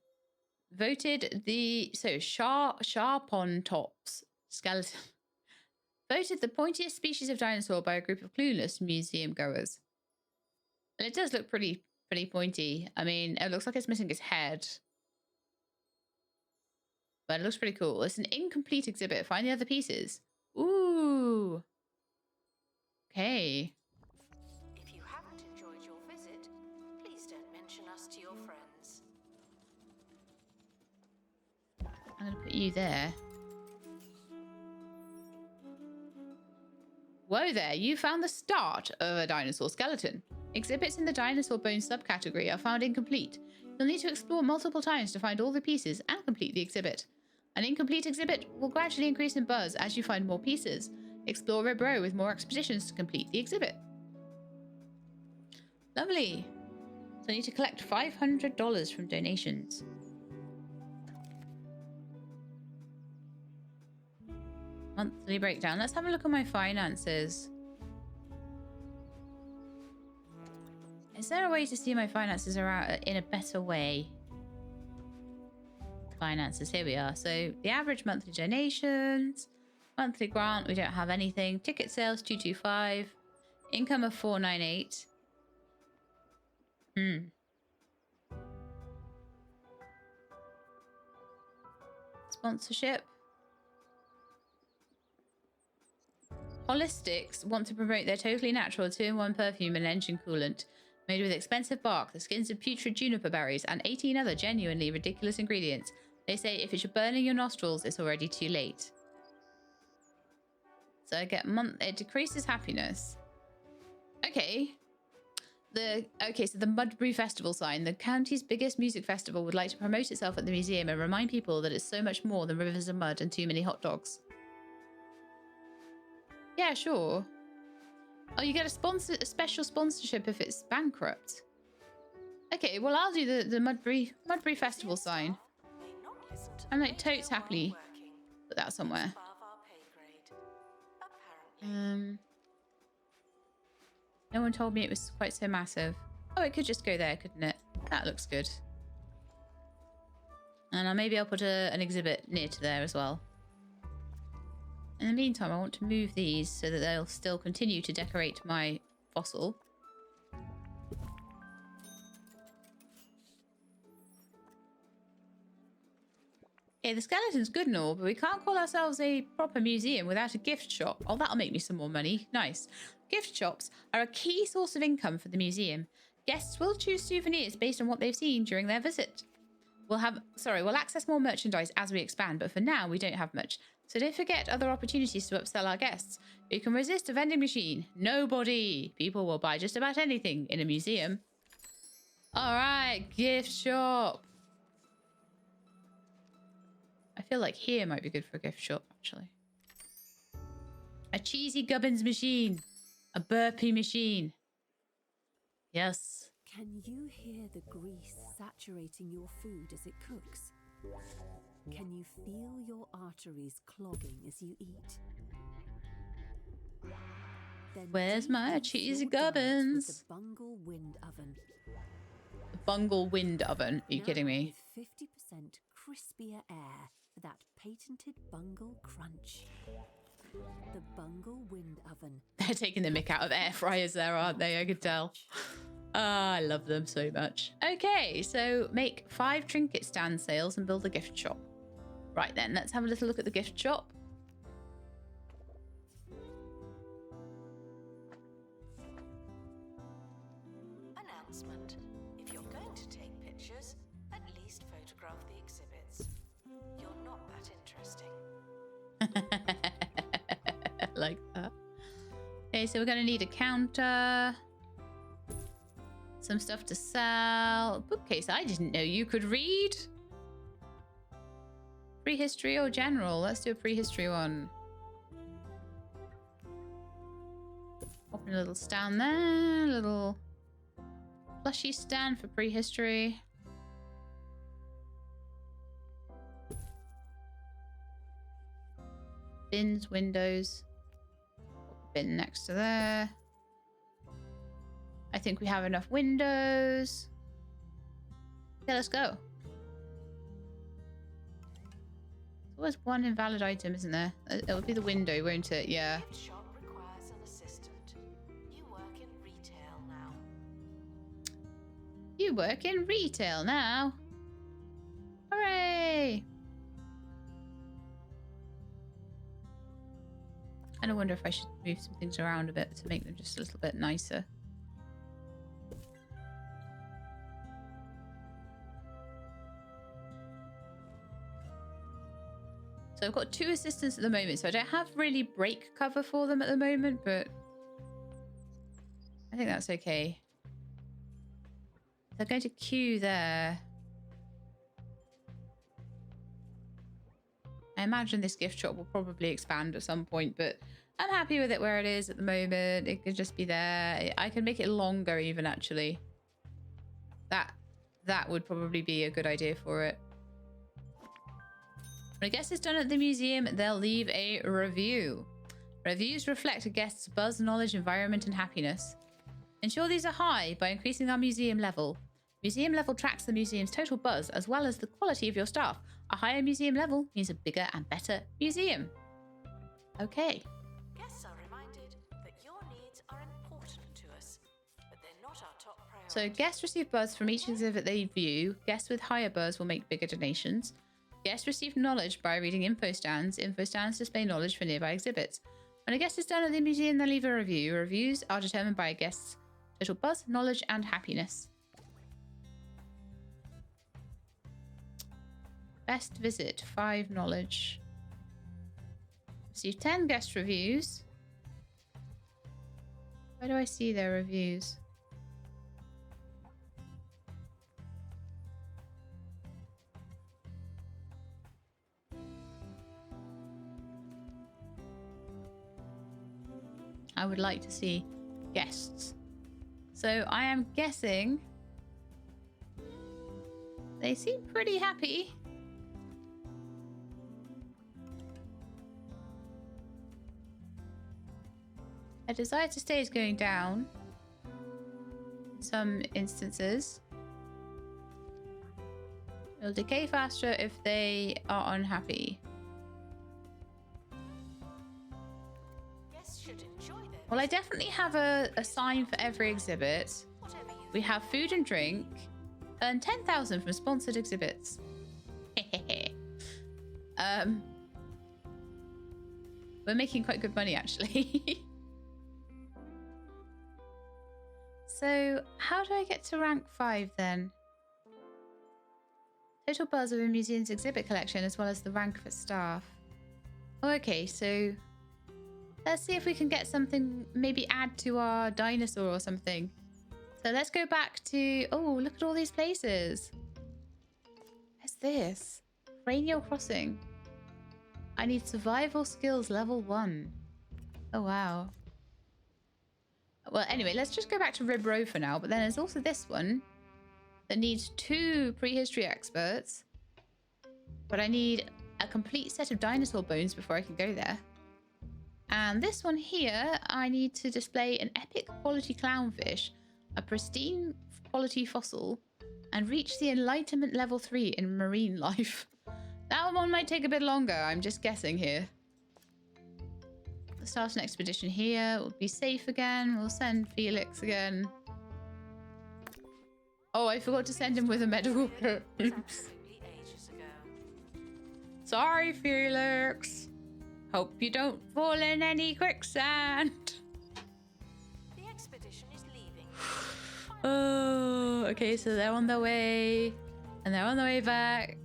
Voted the... So, Sharpontops skeleton. Voted the pointiest species of dinosaur by a group of clueless museum goers. And it does look pretty pointy. I mean, it looks like it's missing its head. But it looks pretty cool. It's an incomplete exhibit. Find the other pieces. Ooh. Okay. If you haven't enjoyed your visit, please don't mention us to your friends. I'm going to put you there. Whoa there, you found the start of a dinosaur skeleton. Exhibits in the dinosaur bone subcategory are found incomplete. You'll need to explore multiple times to find all the pieces and complete the exhibit. An incomplete exhibit will gradually increase in buzz as you find more pieces. Explore Rib Row with more expeditions to complete the exhibit. Lovely. So I need to collect $500 from donations. Monthly breakdown. Let's have a look at my finances. Is there a way to see my finances in a better way? Finances, here we are. So the average monthly donations, monthly grant, we don't have anything. Ticket sales, 225. Income of 498. Sponsorship. Holistics want to promote their totally natural 2-in-1 perfume and engine coolant made with expensive bark, the skins of putrid juniper berries, and 18 other genuinely ridiculous ingredients. They say if it's burning your nostrils, it's already too late. So I get it decreases happiness. Okay. So the Mudbury Festival sign. The county's biggest music festival would like to promote itself at the museum and remind people that it's so much more than rivers of mud and too many hot dogs. Yeah, sure. Oh, you get a special sponsorship if it's bankrupt. Okay, well I'll do the Mudbury Festival sign. I'm like totes happily put that somewhere. No one told me it was quite so massive. Oh, it could just go there, couldn't it? That looks good. And maybe I'll put an exhibit near to there as well. In the meantime, I want to move these so that they'll still continue to decorate my fossil. Yeah, the skeleton's good and all, but we can't call ourselves a proper museum without a gift shop. Oh, that'll make me some more money. Nice. Gift shops are a key source of income for the museum. Guests will choose souvenirs based on what they've seen during their visit. We'll access more merchandise as we expand, but for now we don't have much. So don't forget other opportunities to upsell our guests. Who can resist a vending machine? Nobody. People will buy just about anything in a museum. All right, gift shop. I feel like here might be good for a gift shop, actually. A cheesy Gubbins machine. A burpee machine. Yes. Can you hear the grease saturating your food as it cooks? Can you feel your arteries clogging as you eat? Then Where's my decrease cheesy your diet with Gubbins? The Bungle Wind Oven. The Bungle Wind Oven. Are you kidding me? With 50% crispier air for that patented Bungle crunch. The Bungle Wind Oven. They're taking the mick out of air fryers there, aren't they? I could tell. I love them so much. Okay, so make 5 trinket stand sales and build a gift shop. Right then, let's have a little look at the gift shop. Announcement. If you're going to take pictures, at least photograph the exhibits. You're not that interesting. Like that. Okay, so we're going to need a counter. Some stuff to sell. Bookcase. I didn't know you could read. Prehistory or general? Let's do a prehistory one. Open a little stand there. A little plushy stand for prehistory. Bins, windows. Bin next to there. I think we have enough windows. Okay, let's go. There's always one invalid item, isn't there? It'll be the window, won't it? Yeah. Gift shop requires an assistant. You work in retail now. You work in retail now. Hooray! And I wonder if I should move some things around a bit to make them just a little bit nicer. So I've got 2 assistants at the moment, so I don't have really break cover for them at the moment, but I think that's okay. They're going to queue there. I imagine this gift shop will probably expand at some point, but I'm happy with it where it is at the moment. It could just be there. I can make it longer even, actually. That would probably be a good idea for it. When a guest is done at the museum, they'll leave a review. Reviews reflect a guest's buzz, knowledge, environment, and happiness. Ensure these are high by increasing our museum level. Museum level tracks the museum's total buzz as well as the quality of your staff. A higher museum level means a bigger and better museum. Okay. Guests are reminded that your needs are important to us, but they're not our top priority. So guests receive buzz from each exhibit they view. Guests with higher buzz will make bigger donations. Guests receive knowledge by reading info stands. Info stands display knowledge for nearby exhibits. When a guest is done at the museum, they leave a review. Reviews are determined by a guest's total buzz, knowledge, and happiness. Best visit, 5 knowledge. Receive 10 guest reviews. Where do I see their reviews? I would like to see guests. So I am guessing they seem pretty happy. A desire to stay is going down in some instances. It'll decay faster if they are unhappy. Guests should enjoy their Well, I definitely have a sign for every exhibit. whatever you We have food and drink. Earn 10,000 from sponsored exhibits. We're making quite good money, actually. So, how do I get to rank 5 then? Total buzz of a museum's exhibit collection, as well as the rank of its staff. Oh, okay, so let's see if we can get something, maybe add to our dinosaur or something. So let's go back to... Oh, look at all these places. What's this? Cranial Crossing. I need survival skills level 1. Oh, wow. Well, anyway, let's just go back to Rib Row for now. But then there's also this one that needs 2 prehistory experts. But I need a complete set of dinosaur bones before I can go there. And this one here, I need to display an epic quality clownfish, a pristine quality fossil, and reach the enlightenment level 3 in marine life. That one might take a bit longer, I'm just guessing here. Let's start an expedition here. We'll be safe again. We'll send Felix again. Oh, I forgot to send him with a medical kit. Oops. Sorry, Felix. Hope you don't fall in any quicksand. The expedition is leaving. Oh, okay, so they're on their way. And they're on their way back.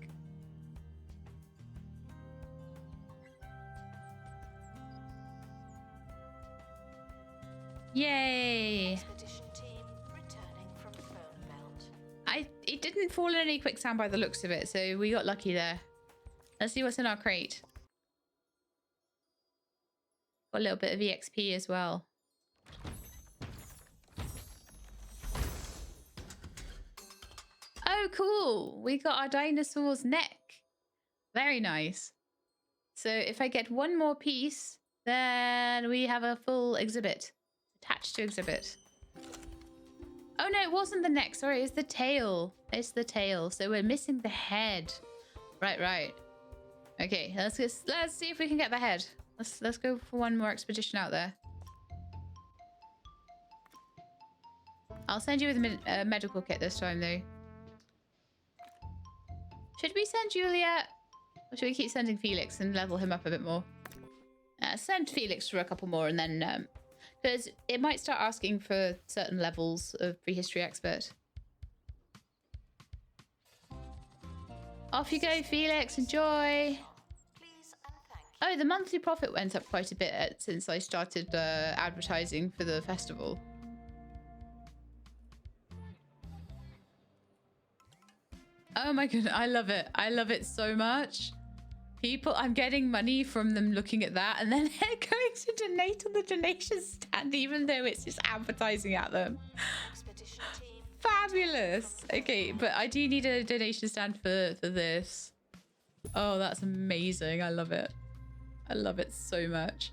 Yay! Expedition team returning from phone belt. It didn't fall in any quicksand by the looks of it, so we got lucky there. Let's see what's in our crate. Got a little bit of EXP as well. Oh, cool! We got our dinosaur's neck. Very nice. So if I get one more piece, then we have a full exhibit. Attached to exhibit. Oh no, it wasn't the neck. Sorry, it's the tail. It's the tail. So we're missing the head. Right. Okay, let's see if we can get the head. Let's go for one more expedition out there. I'll send you with a medical kit this time though. Should we send Juliet? Or should we keep sending Felix and level him up a bit more? Send Felix for a couple more and then... because it might start asking for certain levels of prehistory expert. Off you go, Felix. Enjoy. Please and thank you. Oh, the monthly profit went up quite a bit since I started advertising for the festival. Oh my goodness, I love it. I love it so much. People, I'm getting money from them looking at that, and then they're going to donate on the donation stand, even though it's just advertising at them. Expedition team. Fabulous. Okay, but I do need a donation stand for this. Oh, that's amazing. I love it. I love it so much.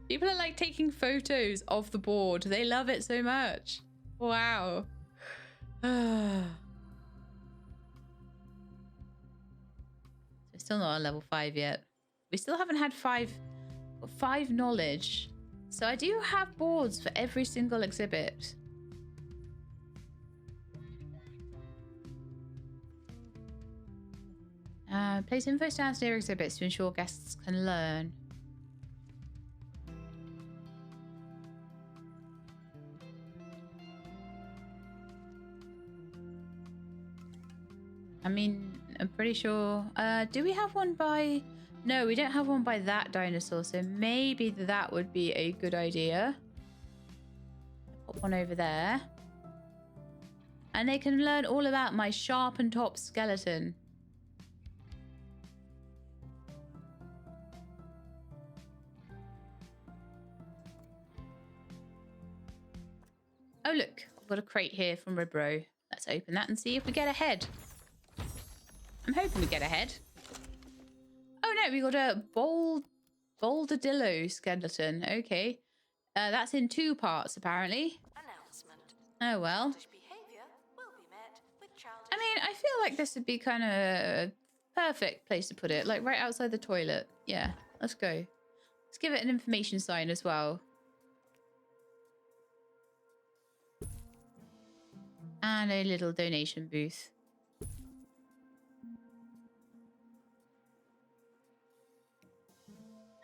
People are like taking photos of the board. They love it so much. Wow. We're still not on level 5 yet. We still haven't had 5 knowledge. So I do have boards for every single exhibit. Place info stands near exhibits to ensure guests can learn. I mean, I'm pretty sure. Do we have one by... No, we don't have one by that dinosaur, so maybe that would be a good idea. Put one over there. And they can learn all about my sharpened top skeleton. Oh, look. I've got a crate here from Ribro. Let's open that and see if we get a head. I'm hoping we get a head. Oh, no. We got a Boldadillo skeleton. Okay. That's in 2 parts, apparently. Announcement. Oh, well. Childish behavior will be met with childish... I mean, I feel like this would be kind of a perfect place to put it. Like right outside the toilet. Yeah. Let's go. Let's give it an information sign as well. And a little donation booth.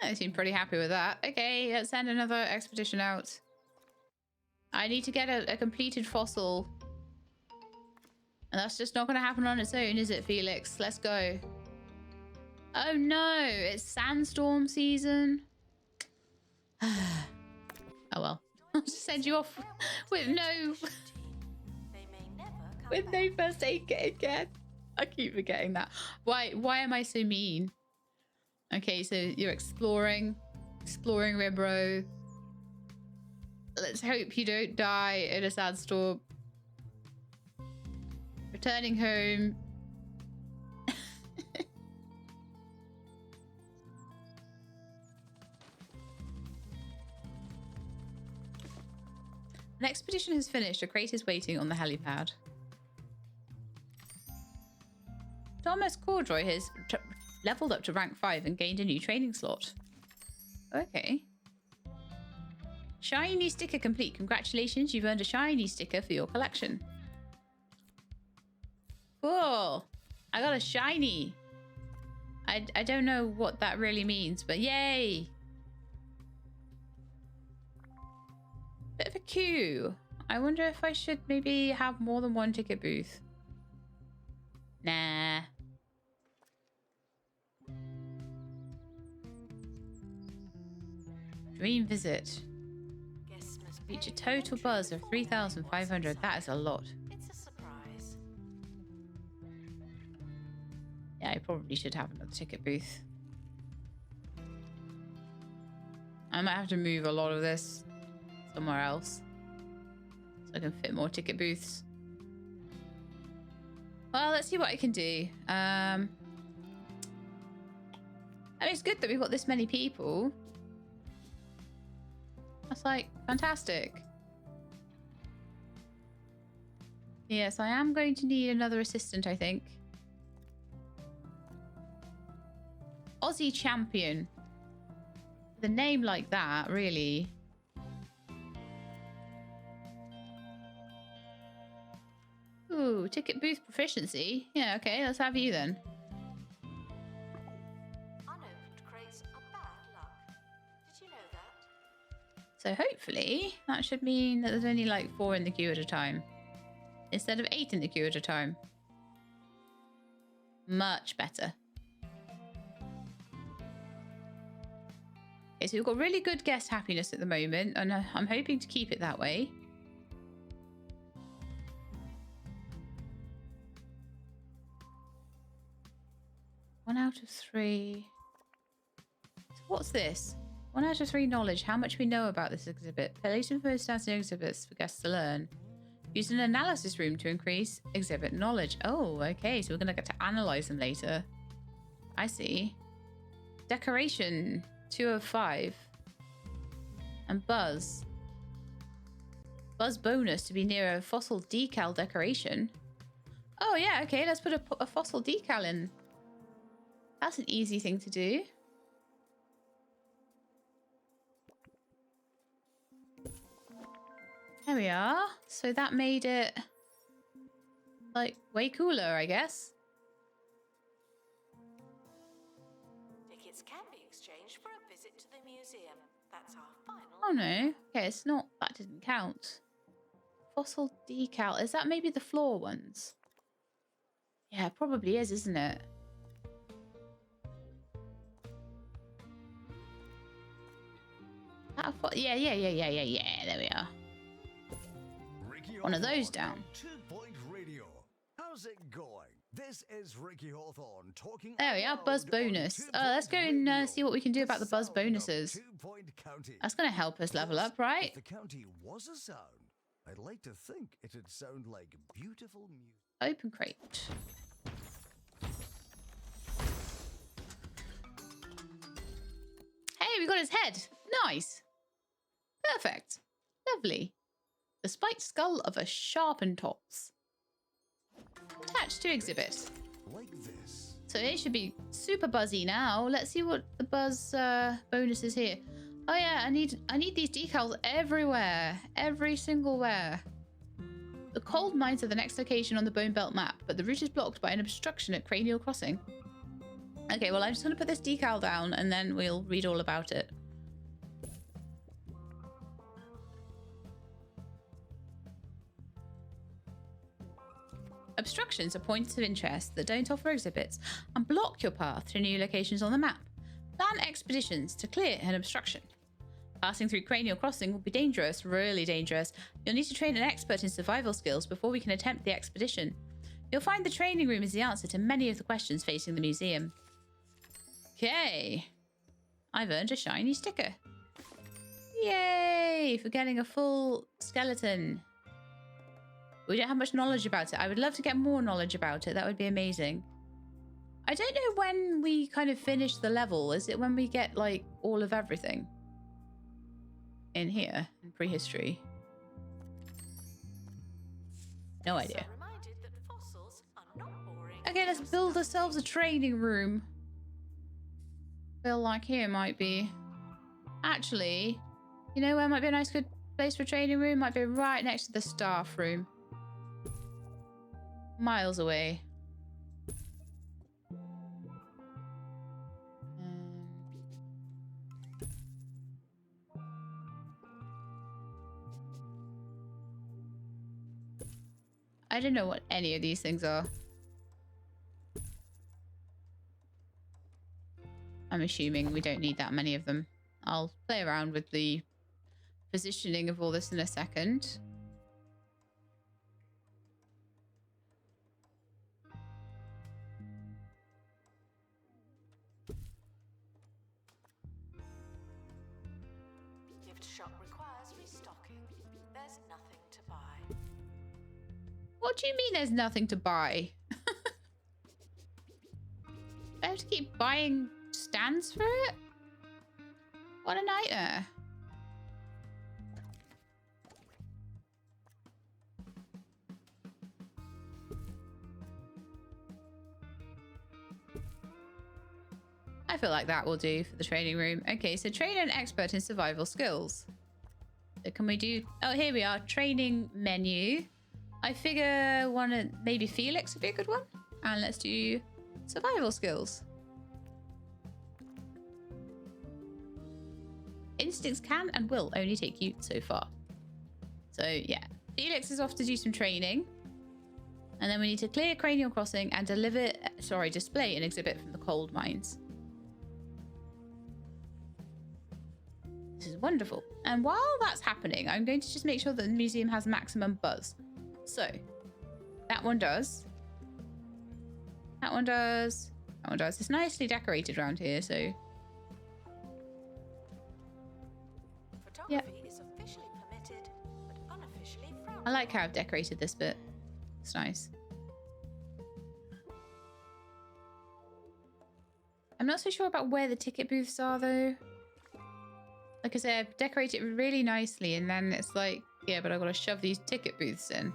I seem pretty happy with that. Okay, let's send another expedition out. I need to get a completed fossil. And that's just not going to happen on its own, is it, Felix? Let's go. Oh no, it's sandstorm season. Oh well. I'll just send you off with no first aid kit again. I keep forgetting that. Why am I so mean? Okay, so you're exploring Ribro. Let's hope you don't die in a sandstorm. Returning home. An expedition has finished. A crate is waiting on the helipad. Thomas Cordroy has leveled up to rank 5 and gained a new training slot. Okay. Shiny sticker complete. Congratulations, you've earned a shiny sticker for your collection. Cool. I got a shiny. I don't know what that really means, but yay. Bit of a queue. I wonder if I should maybe have more than one ticket booth. Nah. Dream visit. Reach a total buzz of 3,500. That is a lot. It's a surprise. Yeah, I probably should have another ticket booth. I might have to move a lot of this somewhere else so I can fit more ticket booths. Well, let's see what I can do. I mean, it's good that we've got this many people. That's like fantastic. Yes, I am going to need another assistant, I think. Aussie champion. With a name like that, really. Ooh, ticket booth proficiency. Yeah, okay, let's have you then. Unopened crates are bad luck. Did you know that? So hopefully that should mean that there's only like 4 in the queue at a time. Instead of 8 in the queue at a time. Much better. Okay, so we've got really good guest happiness at the moment, and I'm hoping to keep it that way. One out of 3. So what's this? 1 out of 3 knowledge. How much we know about this exhibit. Place info stats in exhibits for guests to learn. Use an analysis room to increase exhibit knowledge. Oh, okay. So we're going to get to analyze them later. I see. Decoration. 2 of 5. And buzz. Buzz bonus to be near a fossil decal decoration. Oh, yeah. Okay. Let's put a fossil decal in. That's an easy thing to do. There we are. So that made it like way cooler, I guess. Tickets can be exchanged for a visit to the museum. That's our final. Oh no. Okay, it's not. That didn't count. Fossil decal. Is that maybe the floor ones? Yeah, it probably is, isn't it? Yeah. There we are. Ricky One of those Hawthorne down. on 2 Point Radio. How's it going? This is Ricky Hawthorne talking. There we are. out Buzz loud bonus. on 2 Let's go Point and Radio. see what we can do about the buzz sound of bonuses. 2 Point County. That's going to help us level up, right? If the county was a sound, I'd like to think it'd sound like beautiful music. Open crate. Hey, we got his head. Nice. Perfect. Lovely. The spiked skull of a sharpened tops. Attached to exhibit. Like this. So it should be super buzzy now. Let's see what the buzz bonus is here. Oh yeah, I need these decals everywhere. Every single where. The cold mines are the next location on the Bone Belt map, but the route is blocked by an obstruction at Cranial Crossing. Okay, well, I'm just going to put this decal down and then we'll read all about it. Obstructions are points of interest that don't offer exhibits and block your path to new locations on the map. Plan expeditions to clear an obstruction. Passing through Cranial Crossing will be dangerous, really dangerous. You'll need to train an expert in survival skills before we can attempt the expedition. You'll find the training room is the answer to many of the questions facing the museum. Okay. I've earned a shiny sticker. Yay! For getting a full skeleton. We don't have much knowledge about it. I would love to get more knowledge about it. That would be amazing. I don't know when we kind of finish the level. Is it when we get, like, all of everything? In here, in prehistory. No idea. Okay, let's build ourselves a training room. Feel like here might be... Actually, you know where might be a nice good place for a training room? Might be right next to the staff room. Miles away. I don't know what any of these things are. I'm assuming we don't need that many of them. I'll play around with the positioning of all this in a second. Gift shop requires restocking. There's nothing to buy. What do you mean there's nothing to buy? I have to keep buying stands for it? What a nightmare. I feel like that will do for the training room. Okay, so train an expert in survival skills. So can we do... Oh, here we are. Training menu. I figure maybe Felix would be a good one. And let's do survival skills. Instincts can and will only take you so far. So yeah, Felix is off to do some training. And then we need to clear Cranial Crossing and display an exhibit from the cold mines. This is wonderful. And while that's happening, I'm going to just make sure that the museum has maximum buzz. So, that one does. That one does. That one does. It's nicely decorated around here, so... Photography is officially permitted, but unofficially frowned I like how I've decorated this bit. It's nice. I'm not so sure about where the ticket booths are, though. Like I said, I've decorated it really nicely, and then it's like, yeah, but I've got to shove these ticket booths in.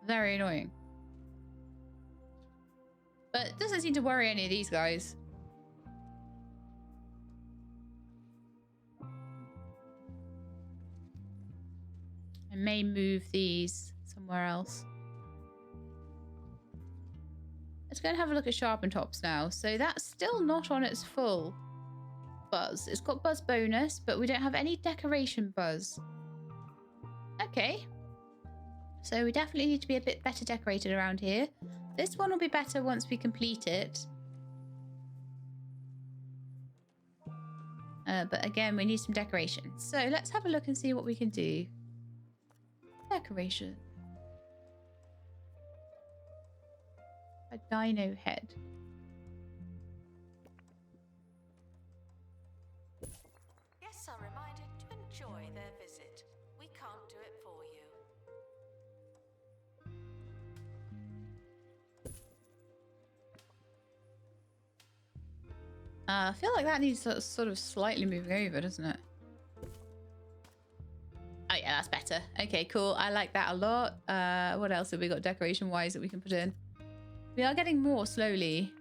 Very annoying. But it doesn't seem to worry any of these guys. I may move these somewhere else. Let's go and have a look at Sharpen Tops now. So that's still not on its full buzz. It's got buzz bonus, but we don't have any decoration buzz. Okay. So we definitely need to be a bit better decorated around here. This one will be better once we complete it. But again, we need some decoration. So let's have a look and see what we can do. Decoration. A dino head. Guests are reminded to enjoy their visit. We can't do it for you. I feel like that needs sort of slightly moving over, doesn't it? Oh yeah, that's better. Okay, cool. I like that a lot. What else have we got decoration-wise that we can put in? We are getting more slowly.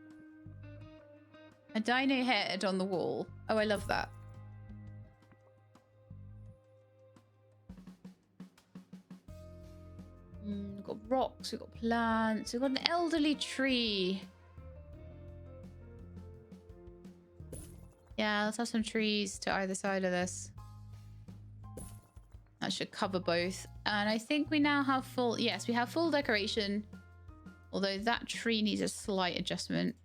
A dino head on the wall. Oh, I love that. We've got rocks, we've got plants, we've got an elderly tree. Yeah, let's have some trees to either side of this. That should cover both. And I think we now have full... Yes, we have full decoration. Although that tree needs a slight adjustment.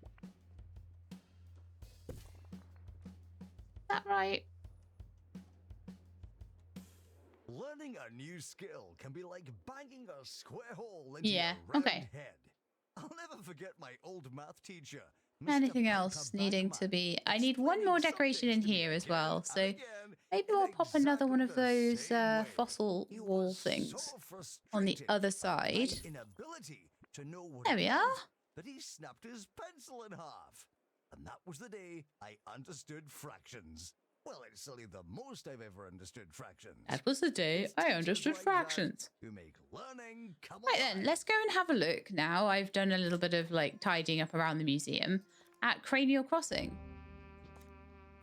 Is that right? Learning a new skill can be like banging a square hole into Yeah, your round okay. head. I'll never forget my old math teacher. Mr. Anything Piper else needing to Bagman, be... I need one explaining more some decoration in things to me here as again well. and So again maybe in we'll pop another one of exactly the those same way. fossil It wall was things so on the frustrating other by my side. inability to know what There it we was are. that he snapped his pencil in half. And that was the day I understood fractions. Well, it's only the most I've ever understood fractions. That was the day It's I teachers understood like that fractions. who make learning come Right then, alive. let's go and have a look now. I've done a little bit of like tidying up around the museum at Cranial Crossing.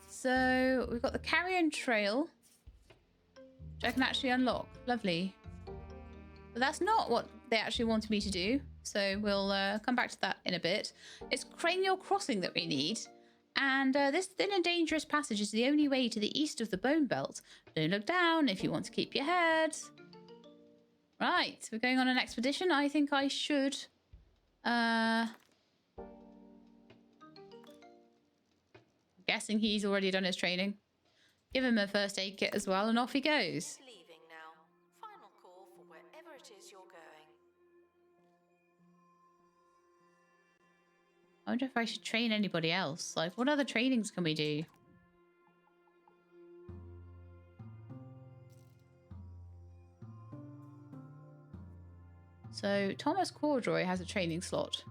So we've got the Carrion Trail, which I can actually unlock. Lovely. But that's not what they actually wanted me to do. So we'll come back to that in a bit. It's Cranial Crossing that we need. And this thin and dangerous passage is the only way to the east of the Bone Belt. Don't look down if you want to keep your head. Right, we're going on an expedition. I think I should... I'm guessing he's already done his training. Give him a first aid kit as well, and off he goes. Leaving now. Final call for wherever it is you're going. I wonder if I should train anybody else. Like, what other trainings can we do? So, Thomas Corduroy has a training slot.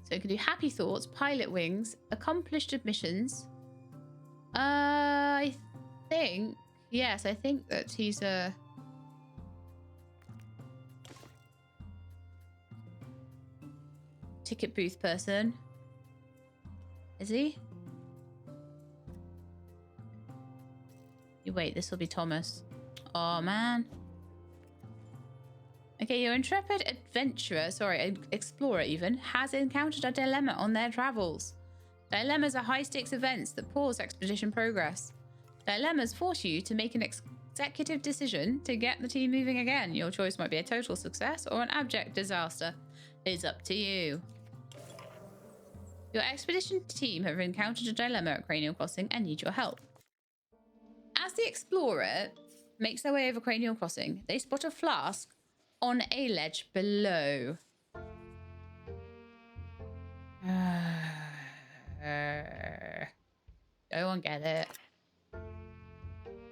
So, you can do Happy Thoughts, Pilot Wings, Accomplished Admissions. I think... Yes, I think that he's a... ticket booth person. Is he? You wait, this will be Thomas. Oh man. Okay, your intrepid adventurer, explorer even, has encountered a dilemma on their travels. Dilemmas are high-stakes events that pause expedition progress. Dilemmas force you to make an executive decision to get the team moving again. Your choice might be a total success or an abject disaster. It's up to you. Your expedition team have encountered a dilemma at Cranial Crossing and need your help. As the explorer makes their way over Cranial Crossing, they spot a flask on a ledge below. Go on, get it.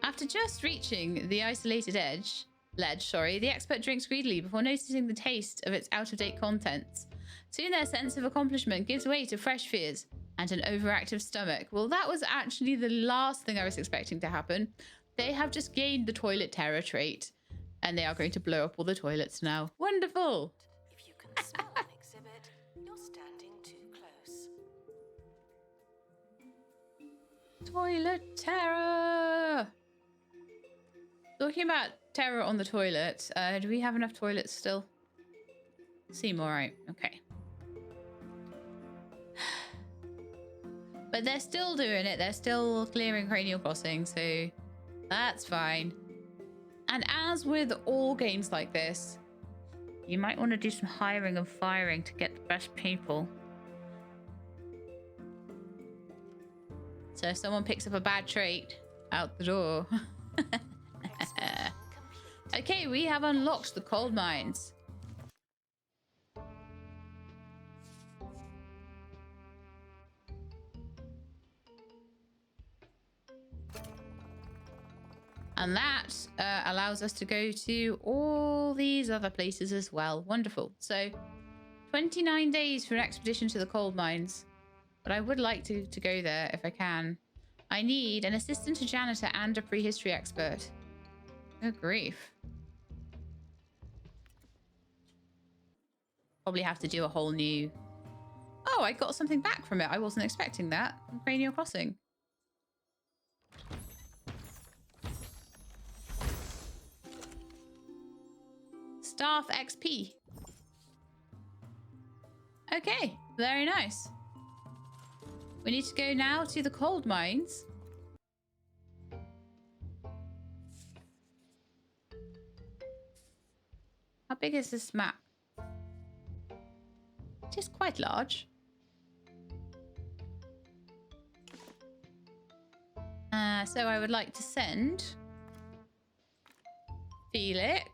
After just reaching the isolated ledge, the expert drinks greedily before noticing the taste of its out-of-date contents. Soon their sense of accomplishment gives way to fresh fears and an overactive stomach. Well, that was actually the last thing I was expecting to happen. They have just gained the toilet terror trait, and they are going to blow up all the toilets now. Wonderful! If you can smell an exhibit, you're standing too close. Toilet terror! Talking about terror on the toilet, do we have enough toilets still? Seem alright. Okay. But they're still doing it. They're still clearing Cranial Crossing, so that's fine. And as with all games like this, you might want to do some hiring and firing to get the best people. So if someone picks up a bad trait, out the door. Okay, we have unlocked the coal mines. And that allows us to go to all these other places as well. Wonderful. So 29 days for an expedition to the coal mines. But I would like to go there if I can. I need an assistant, a janitor, and a prehistory expert. Good grief. Probably have to do a whole new... Oh, I got something back from it. I wasn't expecting that. From Cranial Crossing. Staff XP. Okay, very nice. We need to go now to the coal mines. How big is this map? It is quite large. So I would like to send Felix.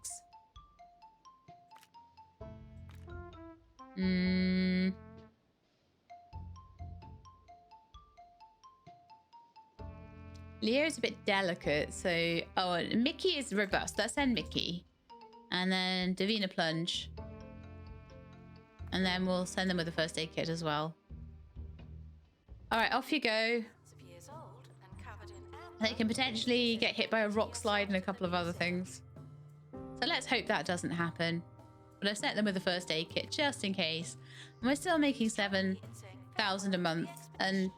Leo's a bit delicate, so... Oh, Mickey is robust. Let's send Mickey. And then Davina Plunge. And then we'll send them with a first aid kit as well. All right, off you go. They can potentially get hit by a rock slide and a couple of other things. So let's hope that doesn't happen. But I've sent them with a first aid kit just in case. And we're still making 7,000 a month. And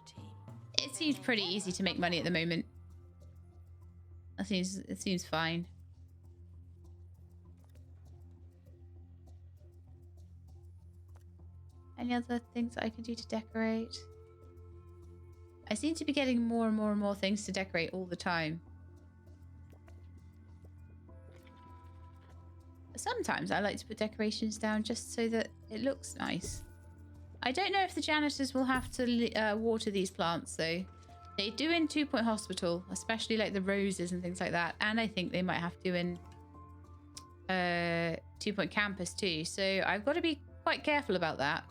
it seems pretty easy to make money at the moment. It seems fine. Any other things that I can do to decorate? I seem to be getting more and more and more things to decorate all the time. Sometimes I like to put decorations down just so that it looks nice. I don't know if the janitors will have to water these plants though. They do in 2 Point Hospital, especially like the roses and things like that. And I think they might have to in 2 Point Campus too. So I've got to be quite careful about that.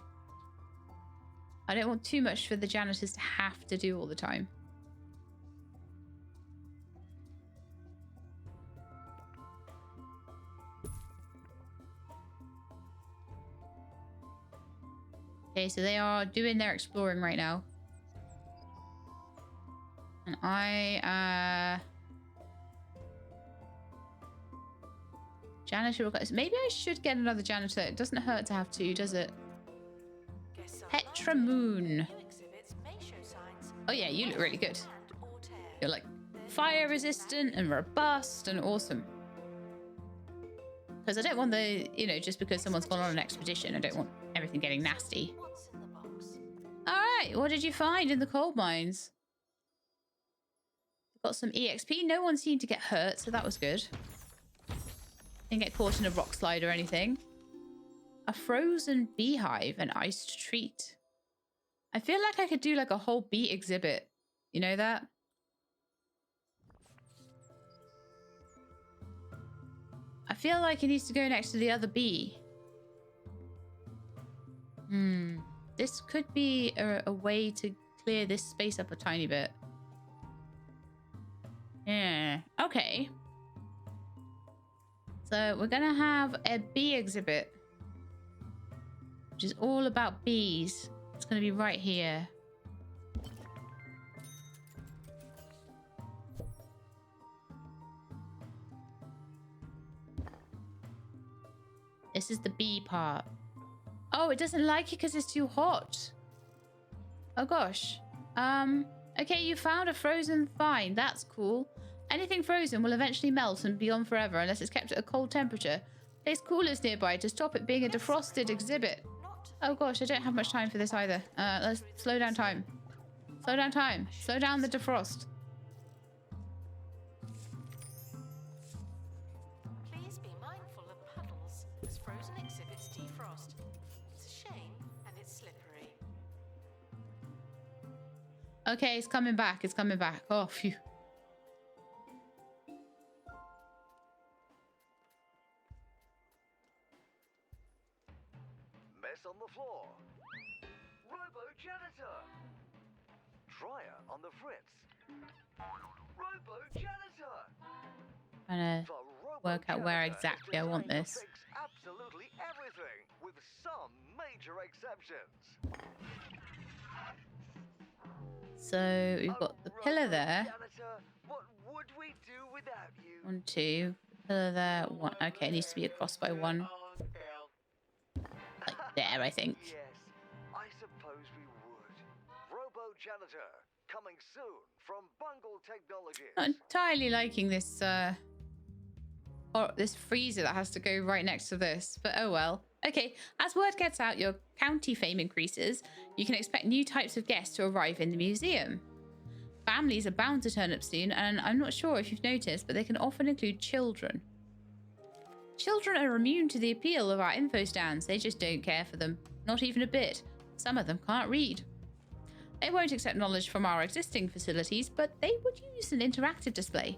I don't want too much for the janitors to have to do all the time. Okay, so they are doing their exploring right now. And janitor request. Maybe I should get another janitor. It doesn't hurt to have two, does it? Petra Moon. Oh yeah, you look really good. You're like fire resistant and robust and awesome. Because I don't want the, you know, just because someone's gone on an expedition, I don't want everything getting nasty. All right, what did you find in the coal mines? Got some EXP. No one seemed to get hurt, so that was good. Didn't get caught in a rock slide or anything. A frozen beehive, an iced treat. I feel like I could do like a whole bee exhibit. You know that? I feel like it needs to go next to the other bee. This could be a way to clear this space up a tiny bit. Yeah, okay. So we're gonna have a bee exhibit, which is all about bees. It's gonna be right here. This is the bee part. Oh, it doesn't like it because it's too hot. Oh gosh. Okay, you found a frozen vine. That's cool. Anything frozen will eventually melt and be on forever unless it's kept at a cold temperature. Place coolers nearby to stop it being a defrosted exhibit. Oh gosh, I don't have much time for this either. Let's slow down time. Slow down time. Slow down the defrost. Please be mindful of puddles as frozen exhibits defrost. It's a shame and it's slippery. Okay, it's coming back. It's coming back. Oh, phew. On the floor. Robo janitor. Dryer on the fritz. Robo janitor. Trying to work out where exactly I want this. Fix absolutely everything, with some major exceptions. So we've got the pillar there. Janitor, what would we do without you? 1, 2. Pillar there. 1. Okay, it needs to be across by 1. Like there, I think. Yes, I suppose we would. Robo janitor, coming soon from Bungle Technologies. Not entirely liking this Or this freezer that has to go right next to this. But oh well. Okay, as word gets out, your county fame increases. You can expect new types of guests to arrive in the museum. Families are bound to turn up soon, and I'm not sure if you've noticed, but they can often include children. Children are immune to the appeal of our info stands. They just don't care for them. Not even a bit. Some of them can't read. They won't accept knowledge from our existing facilities, but they would use an interactive display.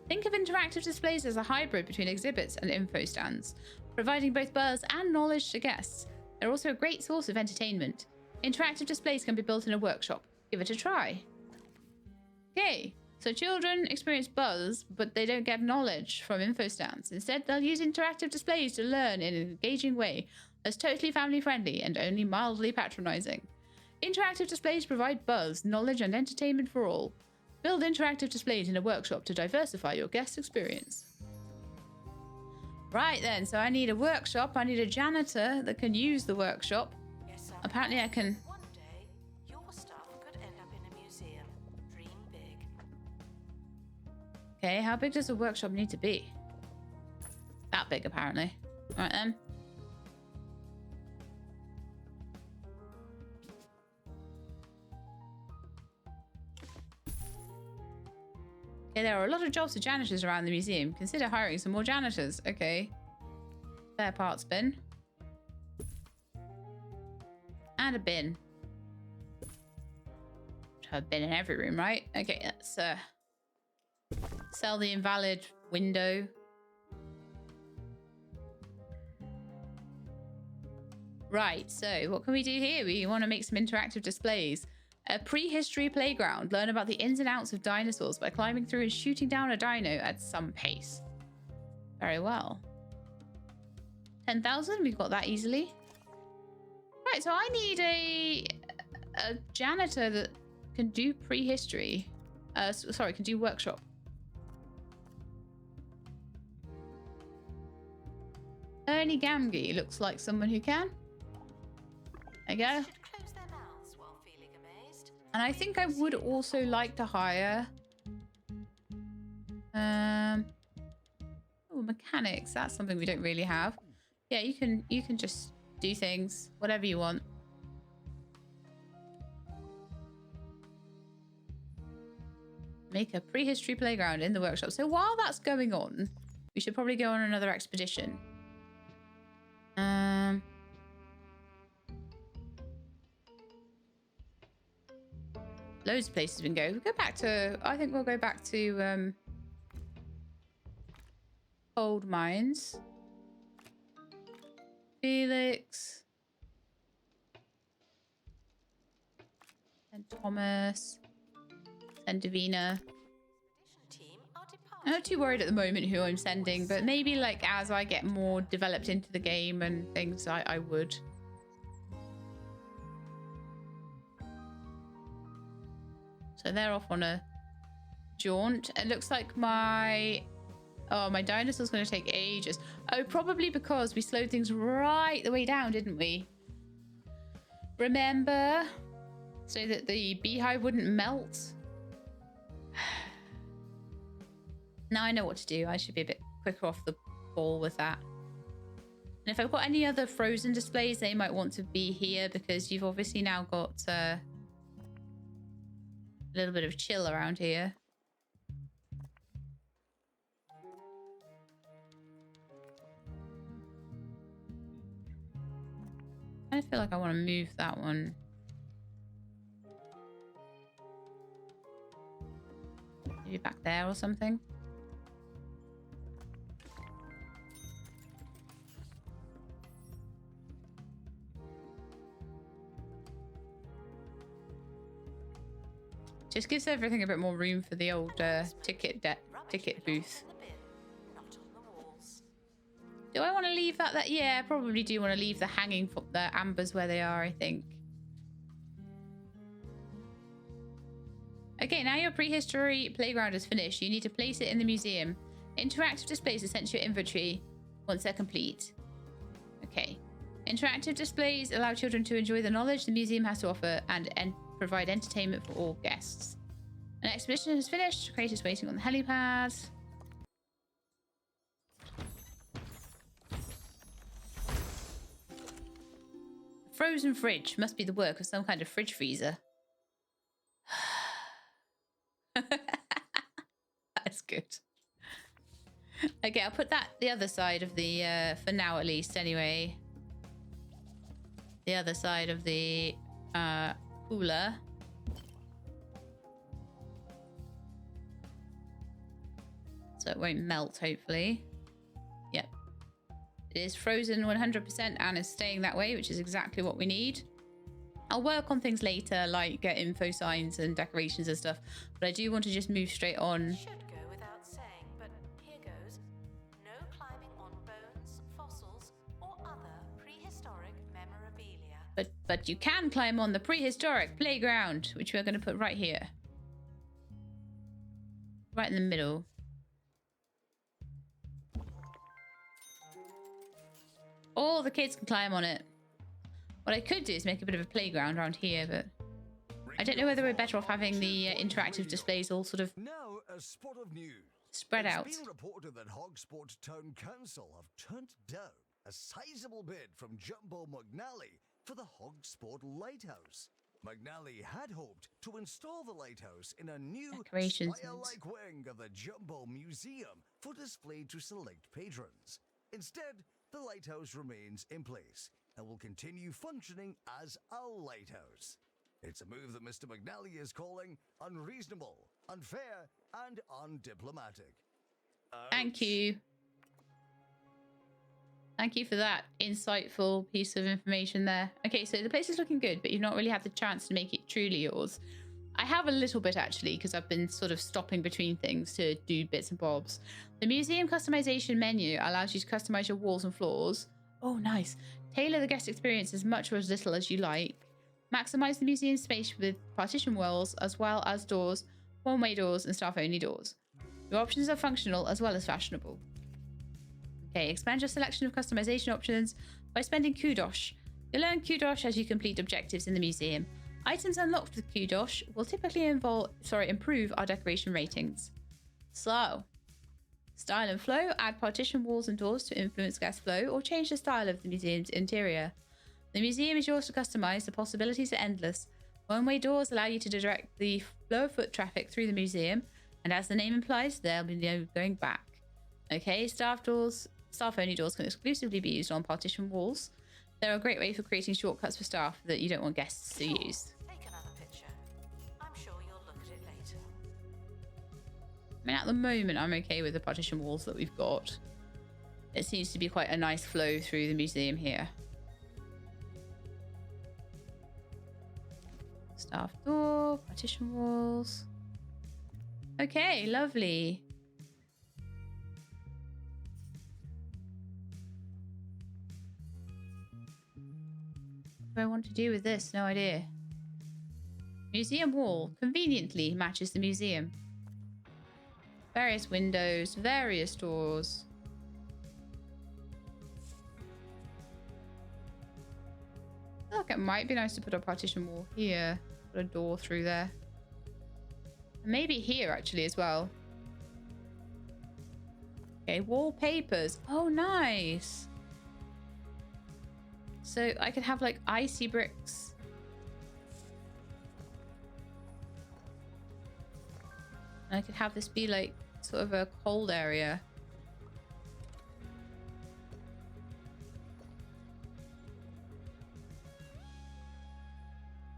Think of interactive displays as a hybrid between exhibits and info stands, providing both buzz and knowledge to guests. They're also a great source of entertainment. Interactive displays can be built in a workshop. Give it a try. Okay, so children experience buzz, but they don't get knowledge from info stands. Instead, they'll use interactive displays to learn in an engaging way that's totally family-friendly and only mildly patronizing. Interactive displays provide buzz, knowledge, and entertainment for all. Build interactive displays in a workshop to diversify your guest experience. Right then, so I need a workshop. I need a janitor that can use the workshop. Yes, Apparently I can... One day, your stuff could end up in a museum. Dream big. Okay, how big does the workshop need to be? That big, apparently. All right then. Okay, there are a lot of jobs for janitors around the museum. Consider hiring some more janitors. Okay. Spare parts bin. And a bin. Should have a bin in every room, right? Okay, let's sell the invalid window. Right, so what can we do here? We want to make some interactive displays. A prehistory playground. Learn about the ins and outs of dinosaurs by climbing through and shooting down a dino at some pace. Very well. 10,000, we've got that easily. Right, so I need a janitor that can do prehistory. Sorry, can do workshop. Ernie Gamgee looks like someone who can. There you go. And I think I would also like to hire mechanics. That's something we don't really have. Yeah, you can just do things, whatever you want. Make a prehistory playground in the workshop. So while that's going on, we should probably go on another expedition. Loads of places we can go. We'll go back to... I think we'll go back to Old Mines. Felix. And Thomas. And Davina. I'm not too worried at the moment who I'm sending, but maybe like as I get more developed into the game and things, I would. So they're off on a jaunt. It looks like my dinosaur's going to take ages. Oh, probably because we slowed things right the way down, didn't we? Remember? So that the beehive wouldn't melt. Now I know what to do. I should be a bit quicker off the ball with that. And if I've got any other frozen displays, they might want to be here because you've obviously now got... a little bit of chill around here. I feel like I want to move that one. Maybe back there or something. Just gives everything a bit more room for the old ticket booth. Do I want to leave that? Yeah, I probably do want to leave the hanging the ambers where they are, I think. Okay, now your prehistory playground is finished. You need to place it in the museum. Interactive displays are sent to your inventory once they're complete. Okay. Interactive displays allow children to enjoy the knowledge the museum has to offer and provide entertainment for all guests. An expedition is finished. Crate is waiting on the helipad. Frozen fridge. Must be the work of some kind of fridge freezer. That's good. Okay, I'll put that the other side of the, for now at least, anyway. The other side of the cooler. So it won't melt, hopefully. Yep. It is frozen 100% and is staying that way, which is exactly what we need. I'll work on things later, like get info signs and decorations and stuff, but I do want to just move straight on. Should go without saying, but here goes. No climbing on bones, fossils, or other prehistoric memorabilia. But you can climb on the prehistoric playground, which we're going to put right here. Right in the middle. All the kids can climb on it. What I could do is make a bit of a playground around here, but I don't know whether we're better off having the interactive displays all sort of Now, a spot of news. spread out. It's been reported that Hogsport Town Council have turned down a sizable bid from Jumbo McNally for the Hogsport Lighthouse. McNally had hoped to install the lighthouse in a new Decorations and- spire-like wing of the Jumbo Museum for display to select patrons. Instead, the lighthouse remains in place and will continue functioning as a lighthouse. It's a move that Mr. McNally is calling unreasonable, unfair, and undiplomatic. Thank you. Thank you for that insightful piece of information there. Okay, so the place is looking good, but you've not really had the chance to make it truly yours. I have a little bit, actually, because I've been sort of stopping between things to do bits and bobs. The museum customization menu allows you to customize your walls and floors. Oh, nice. Tailor the guest experience as much or as little as you like. Maximize the museum space with partition walls, as well as doors, one-way doors, and staff-only doors. Your options are functional as well as fashionable. Okay, expand your selection of customization options by spending kudosh. You'll earn kudosh as you complete objectives in the museum. Items unlocked with kudosh will typically improve our decoration ratings. So, style and flow. Add partition walls and doors to influence guest flow or change the style of the museum's interior. The museum is yours to customize. The possibilities are endless. One-way doors allow you to direct the flow of foot traffic through the museum, and as the name implies, there'll be no going back. Okay, staff-only doors can exclusively be used on partition walls. They're a great way for creating shortcuts for staff that you don't want guests to use. Take another picture. I'm sure you'll look at it later. I mean, at the moment, I'm okay with the partition walls that we've got. It seems to be quite a nice flow through the museum here. Staff door, partition walls. Okay, lovely. What do I want to do with this? No idea. Museum wall conveniently matches the museum. Various windows, various doors. I feel like it might be nice to put a partition wall here. Put a door through there. And maybe here actually as well. Okay, wallpapers. Oh, nice. So I could have like icy bricks. And I could have this be like sort of a cold area.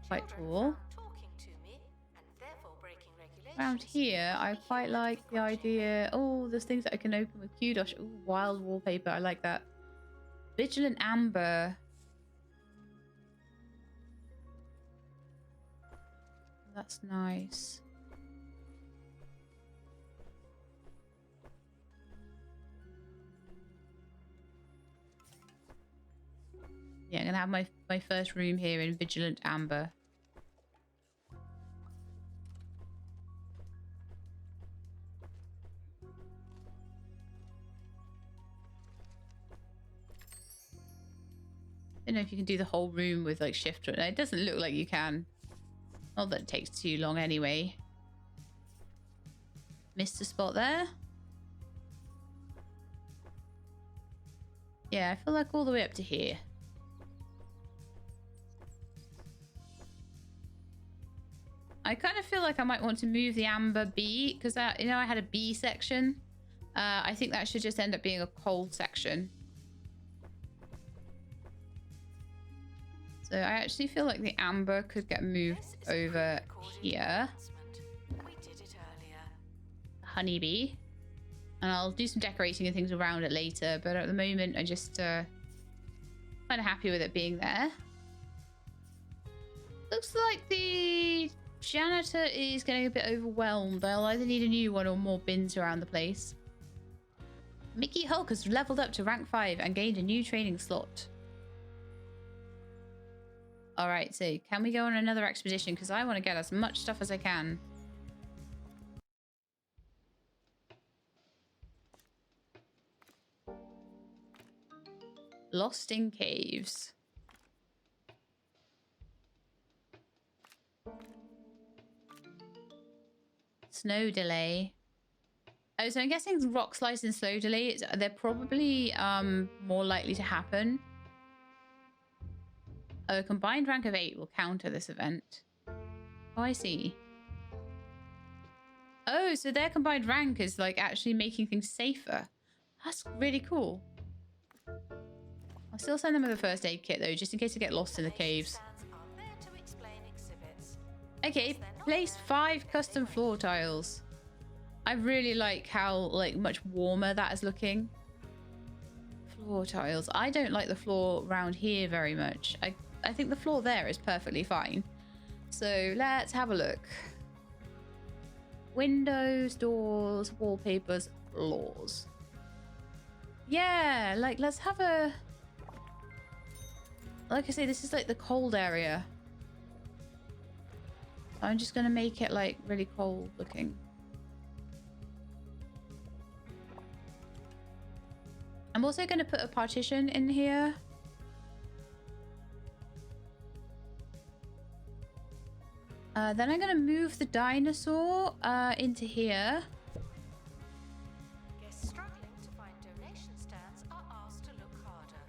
Quite cool. Talking to me and therefore breaking regulations. Around here, I quite like the idea. Oh, there's things that I can open with kudosh. Ooh, wild wallpaper. I like that. Vigilant amber. That's nice. Yeah, I'm gonna have my first room here in Vigilant Amber. I don't know if you can do the whole room with like shift. It doesn't look like you can. Not that it takes too long anyway. Missed a spot there. Yeah, I feel like all the way up to here. I kind of feel like I might want to move the amber B because you know I had a B section. I think that should just end up being a coal section. So I actually feel like the amber could get moved over here. We did it earlier. Honeybee. And I'll do some decorating and things around it later. But at the moment, I just kind of happy with it being there. Looks like the janitor is getting a bit overwhelmed. I'll either need a new one or more bins around the place. Mickey Hulk has leveled up to rank 5 and gained a new training slot. Alright, so can we go on another expedition? Because I want to get as much stuff as I can. Lost in caves. Snow delay. Oh, so I'm guessing rock slides and snow delay, they're probably more likely to happen. A combined rank of 8 will counter this event. Oh, I see. Oh, so their combined rank is like actually making things safer. That's really cool. I'll still send them with a first aid kit though, just in case I get lost in the caves. Okay, place 5 custom floor tiles. I really like how like much warmer that is looking. Floor tiles. I don't like the floor around here very much. I think the floor there is perfectly fine. So let's have a look. Windows, doors, wallpapers, floors. Yeah, like let's have a... Like I say, this is like the cold area. I'm just gonna make it like really cold looking. I'm also gonna put a partition in here. Then I'm gonna move the dinosaur into here. Guests struggling to find donation stands are asked to look harder.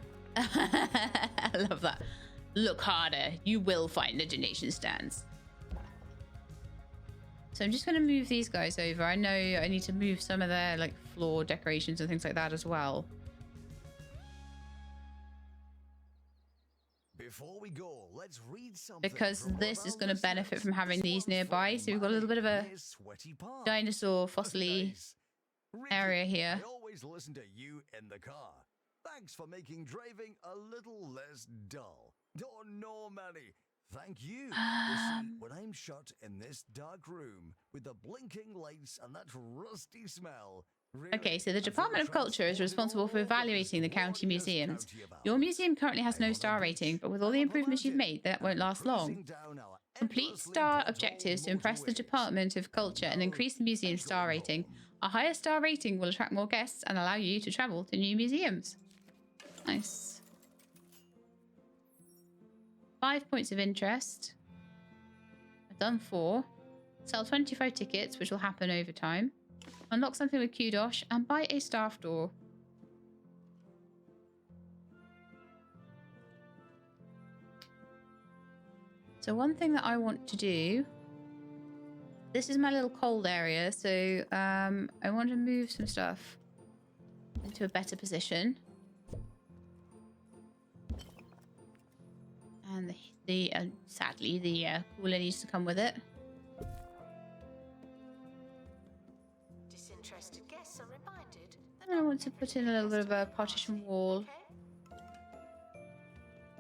I love that. Look harder. You will find the donation stands. So I'm just going to move these guys over. I know I need to move some of their like floor decorations and things like that as well. Before we go, let's read something Because from this one is of going to our benefit listeners. from having This these one's nearby. from So we've got a little bit of a near Sweaty Palm. dinosaur fossily Nice. Ricky, area here. I always listen to you in the car. Thanks for making driving a little less dull. Oh no, Manny. Thank you. You see, when I'm shut in this dark room with the blinking lights and that rusty smell. Okay, so the Department of Culture is responsible for evaluating the county museums. Your museum currently has no star rating, but with all the improvements you've made, that won't last long. Complete star objectives to impress the Department of Culture and increase the museum's star rating. A higher star rating will attract more guests and allow you to travel to new museums. Nice. 5 points of interest. I've done 4. Sell 25 tickets, which will happen over time. Unlock something with Kudosh and buy a staff door. So one thing that I want to do, this is my little cold area, so I want to move some stuff into a better position. And sadly the cooler needs to come with it. Disinterested guests are reminded that And I want to put in a little bit of a partition wall.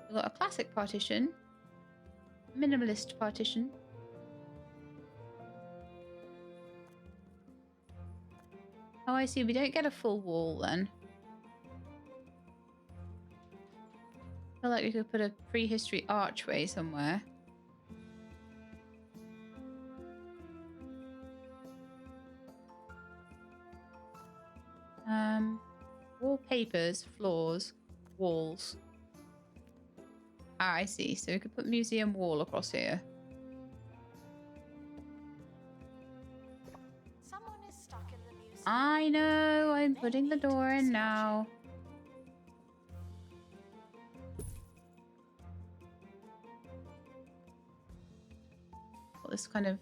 We've got a classic partition, minimalist partition. Oh, I see. We don't get a full wall then. I feel like we could put a prehistory archway somewhere. Wallpapers, floors, walls. Ah, I see. So we could put museum wall across here. someone is stuck in the museum. I know. I'm putting the door in now. Put this kind of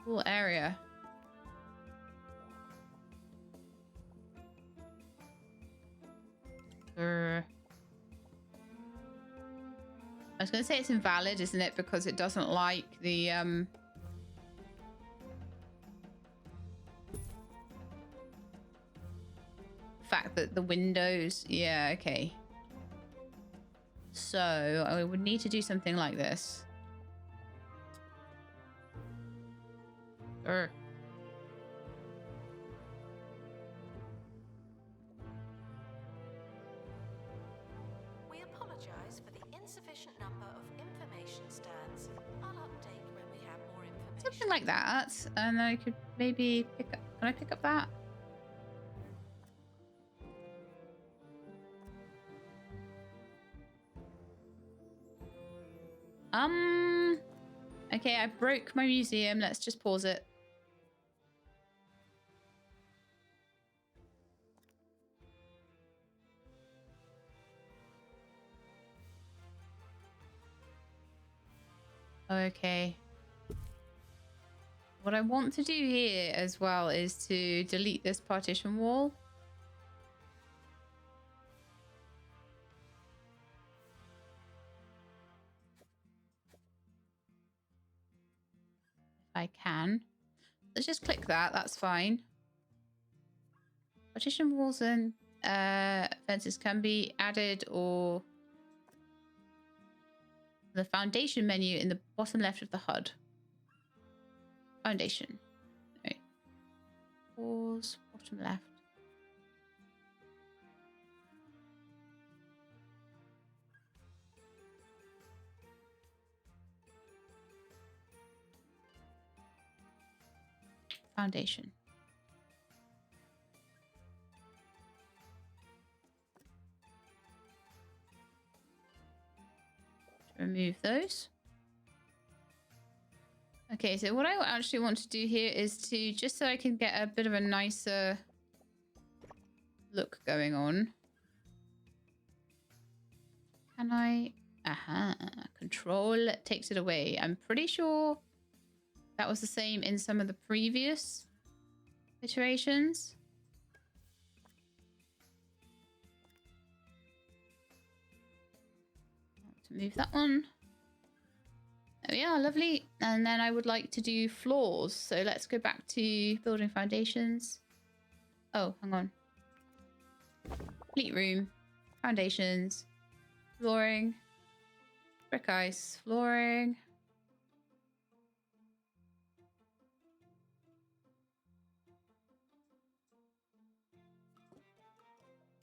cool area. I was going to say it's invalid, isn't it? Because it doesn't like the fact that the windows. Yeah, okay. So I would need to do something like this. We apologize for the insufficient number of information stands. I'll update when we have more information. Something like that. And I could maybe pick up... Can I pick up that? Okay, I broke my museum. Let's just pause it. Okay. What I want to do here as well is to delete this partition wall. If I can. Let's just click that. That's fine. Partition walls and fences can be added or the foundation menu in the bottom left of the HUD. Foundation. Right. Pause. Bottom left. Foundation. Remove those. Okay, so what I actually want to do here is to, just so I can get a bit of a nicer look going on. Can I? Aha, control takes it away. I'm pretty sure that was the same in some of the previous iterations. Move that one. There we are, lovely. And then I would like to do floors. So let's go back to building foundations. Oh, hang on. Complete room. Foundations. Flooring. Brick ice. Flooring.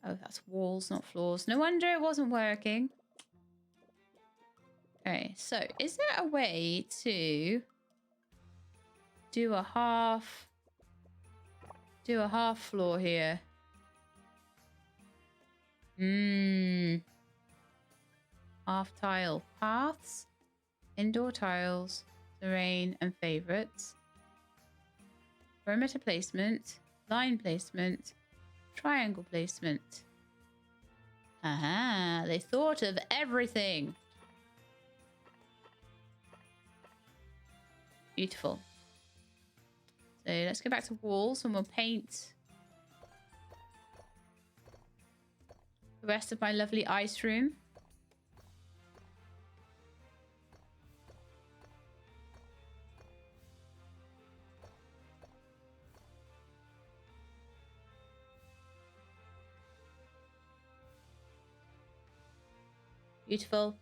Oh, that's walls, not floors. No wonder it wasn't working. Okay, so is there a way to do a half floor here? Half tile paths, indoor tiles, terrain and favorites, perimeter placement, line placement, triangle placement. Aha, they thought of everything. Beautiful. So let's go back to walls and we'll paint the rest of my lovely ice room. Beautiful.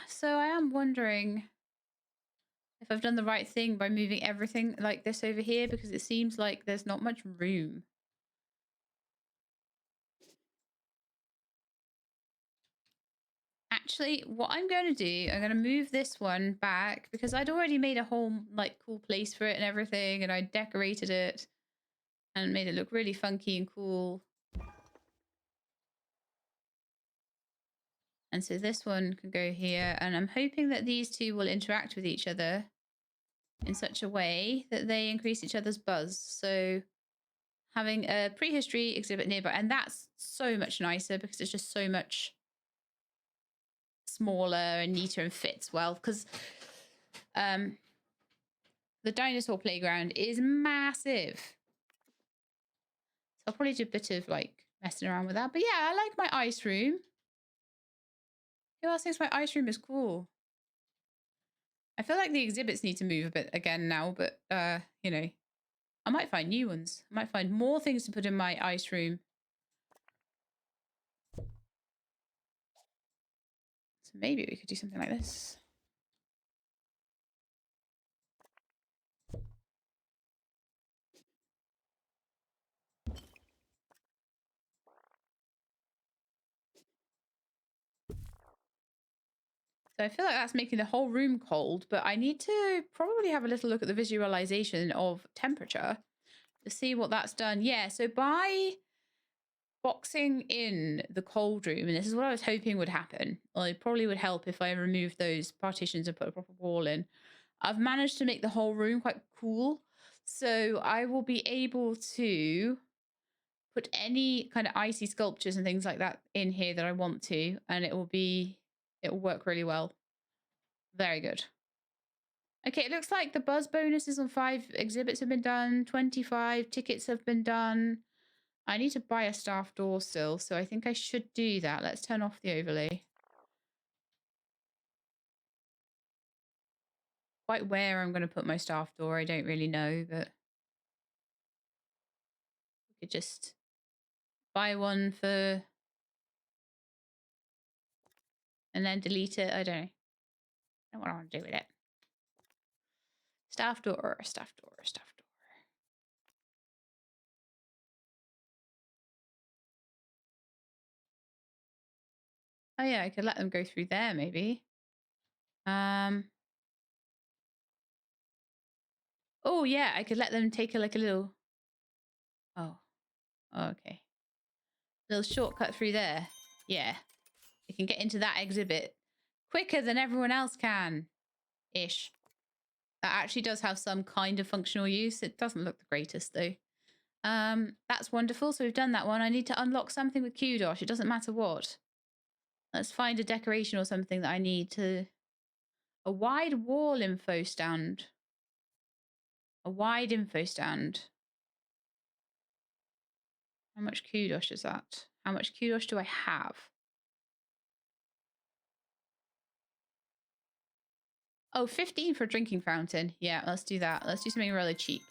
So I am wondering if I've done the right thing by moving everything like this over here, because it seems like there's not much room. Actually, what I'm going to do, I'm going to move this one back because I'd already made a whole like cool place for it and everything, and I decorated it and made it look really funky and cool. And so this one can go here, and I'm hoping that these two will interact with each other in such a way that they increase each other's buzz. So having a prehistory exhibit nearby, and that's so much nicer because it's just so much smaller and neater and fits well, because the dinosaur playground is massive. So I'll probably do a bit of like messing around with that. But yeah, I like my ice room. Who else thinks my ice room is cool? I feel like the exhibits need to move a bit again now, but you know, I might find new ones. I might find more things to put in my ice room. So maybe we could do something like this. So I feel like that's making the whole room cold, but I need to probably have a little look at the visualization of temperature to see what that's done. Yeah, so by boxing in the cold room, and this is what I was hoping would happen, well, it probably would help if I removed those partitions and put a proper wall in. I've managed to make the whole room quite cool. So I will be able to put any kind of icy sculptures and things like that in here that I want to, and it will work really well. Very good. Okay, it looks like the buzz bonuses on 5 exhibits have been done. 25 tickets have been done. I need to buy a staff door still, so I think I should do that. Let's turn off the overlay. Quite where I'm going to put my staff door, I don't really know, but we could just buy one for... and then delete it. I don't know. I don't know what I want to do with it. Staff door, staff door, staff door. Oh yeah, I could let them go through there maybe. Oh yeah, I could let them take like a little... oh, okay. Little shortcut through there. Yeah. You can get into that exhibit quicker than everyone else can. Ish. That actually does have some kind of functional use. It doesn't look the greatest though. That's wonderful. So we've done that one. I need to unlock something with Kudosh. It doesn't matter what. Let's find a decoration or something that I need to... a wide wall info stand. A wide info stand. How much Kudosh is that? How much Kudosh do I have? Oh, 15 for a drinking fountain. Yeah, let's do that. Let's do something really cheap.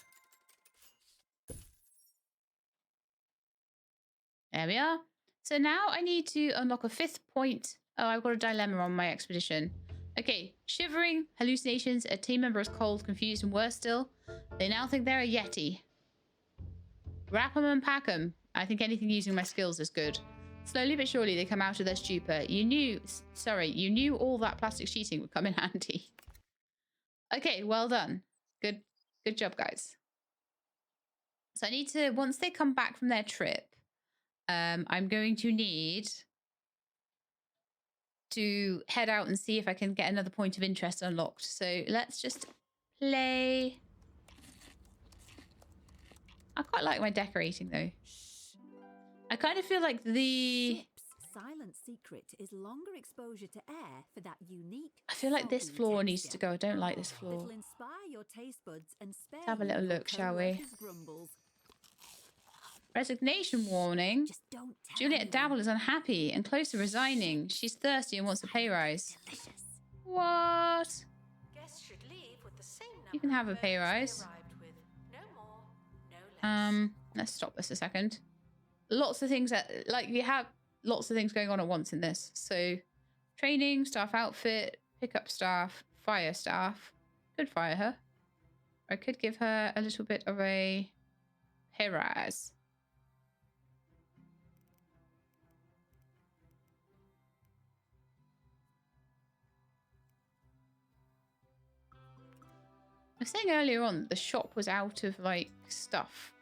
There we are. So now I need to unlock a 5th point. Oh, I've got a dilemma on my expedition. Okay, shivering, hallucinations, a team member is cold, confused, and worse still, they now think they're a Yeti. Wrap 'em and pack 'em. I think anything using my skills is good. Slowly but surely they come out of their stupor. You knew all that plastic sheeting would come in handy. Okay, well done. Good job, guys. So I need to, once they come back from their trip, I'm going to need to head out and see if I can get another point of interest unlocked. So let's just play. I quite like my decorating though. I kind of feel like the... silent secret is longer exposure to air for that unique... I feel like this salty floor needs texture. to go. I don't like this floor. It'll inspire your taste buds and spare Let's have a little you your look, shall we? co-workers' grumbles. Resignation warning. Just don't tell Juliet anyone. Dabble is unhappy and close to resigning. She's thirsty and wants a pay rise. Delicious. What? Guests should leave with the same number You can have a of pay bones they rise. arrived with. No more, no less. Let's stop this a second. Lots of things that, like, you have lots of things going on at once in this. So, training, staff outfit, pick up staff, fire staff. Could fire her. I could give her a little bit of a pay rise. I was saying earlier on the shop was out of like stuff.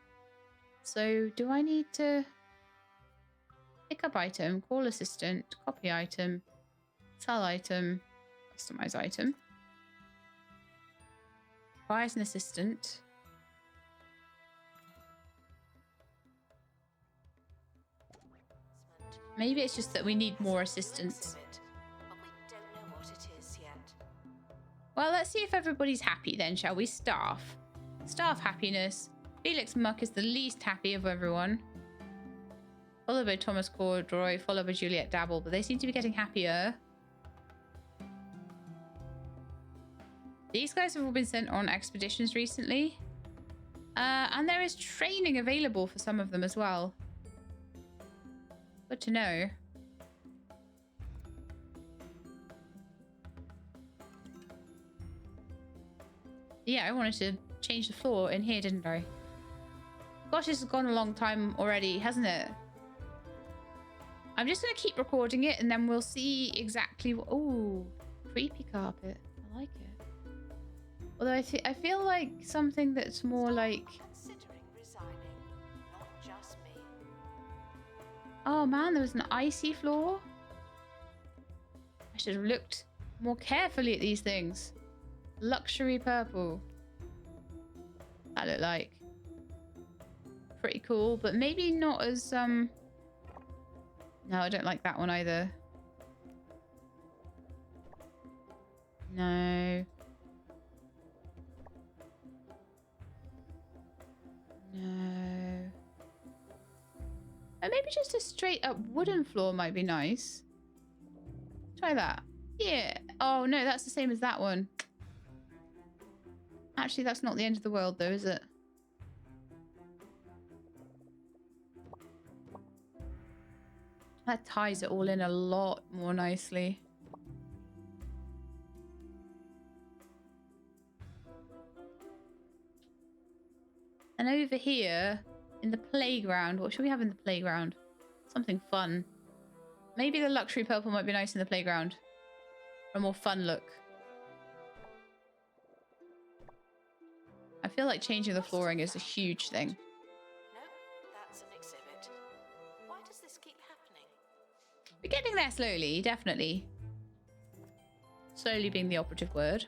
So do I need to pick up item, call assistant, copy item, sell item, customize item, requires an assistant. Maybe it's just that we need more assistants. But we Well, let's see if everybody's happy then, shall we? Staff. Staff happiness. Felix Muck is the least happy of everyone. Followed by Thomas Corduroy, followed by Juliet Dabble, but they seem to be getting happier. These guys have all been sent on expeditions recently. And there is training available for some of them as well. Good to know. Yeah, I wanted to change the floor in here, didn't I? Gosh, this has gone a long time already, hasn't it? I'm just going to keep recording it and then we'll see exactly what... Oh, creepy carpet. I like it. Although I feel like something that's more like... Considering resigning, not just me. Oh man, there was an icy floor. I should have looked more carefully at these things. Luxury purple. That looked like pretty cool, but maybe not as No, I don't like that one either. No. No. Maybe just a straight up wooden floor might be nice. Try that. Yeah. Oh no, that's the same as that one. Actually, that's not the end of the world though, is it? That ties it all in a lot more nicely. And over here, in the playground, what should we have in the playground? Something fun. Maybe the luxury purple might be nice in the playground. For a more fun look. I feel like changing the flooring is a huge thing. No, that's an exhibit. Why does this keep happening? We're getting there slowly, definitely. Slowly being the operative word.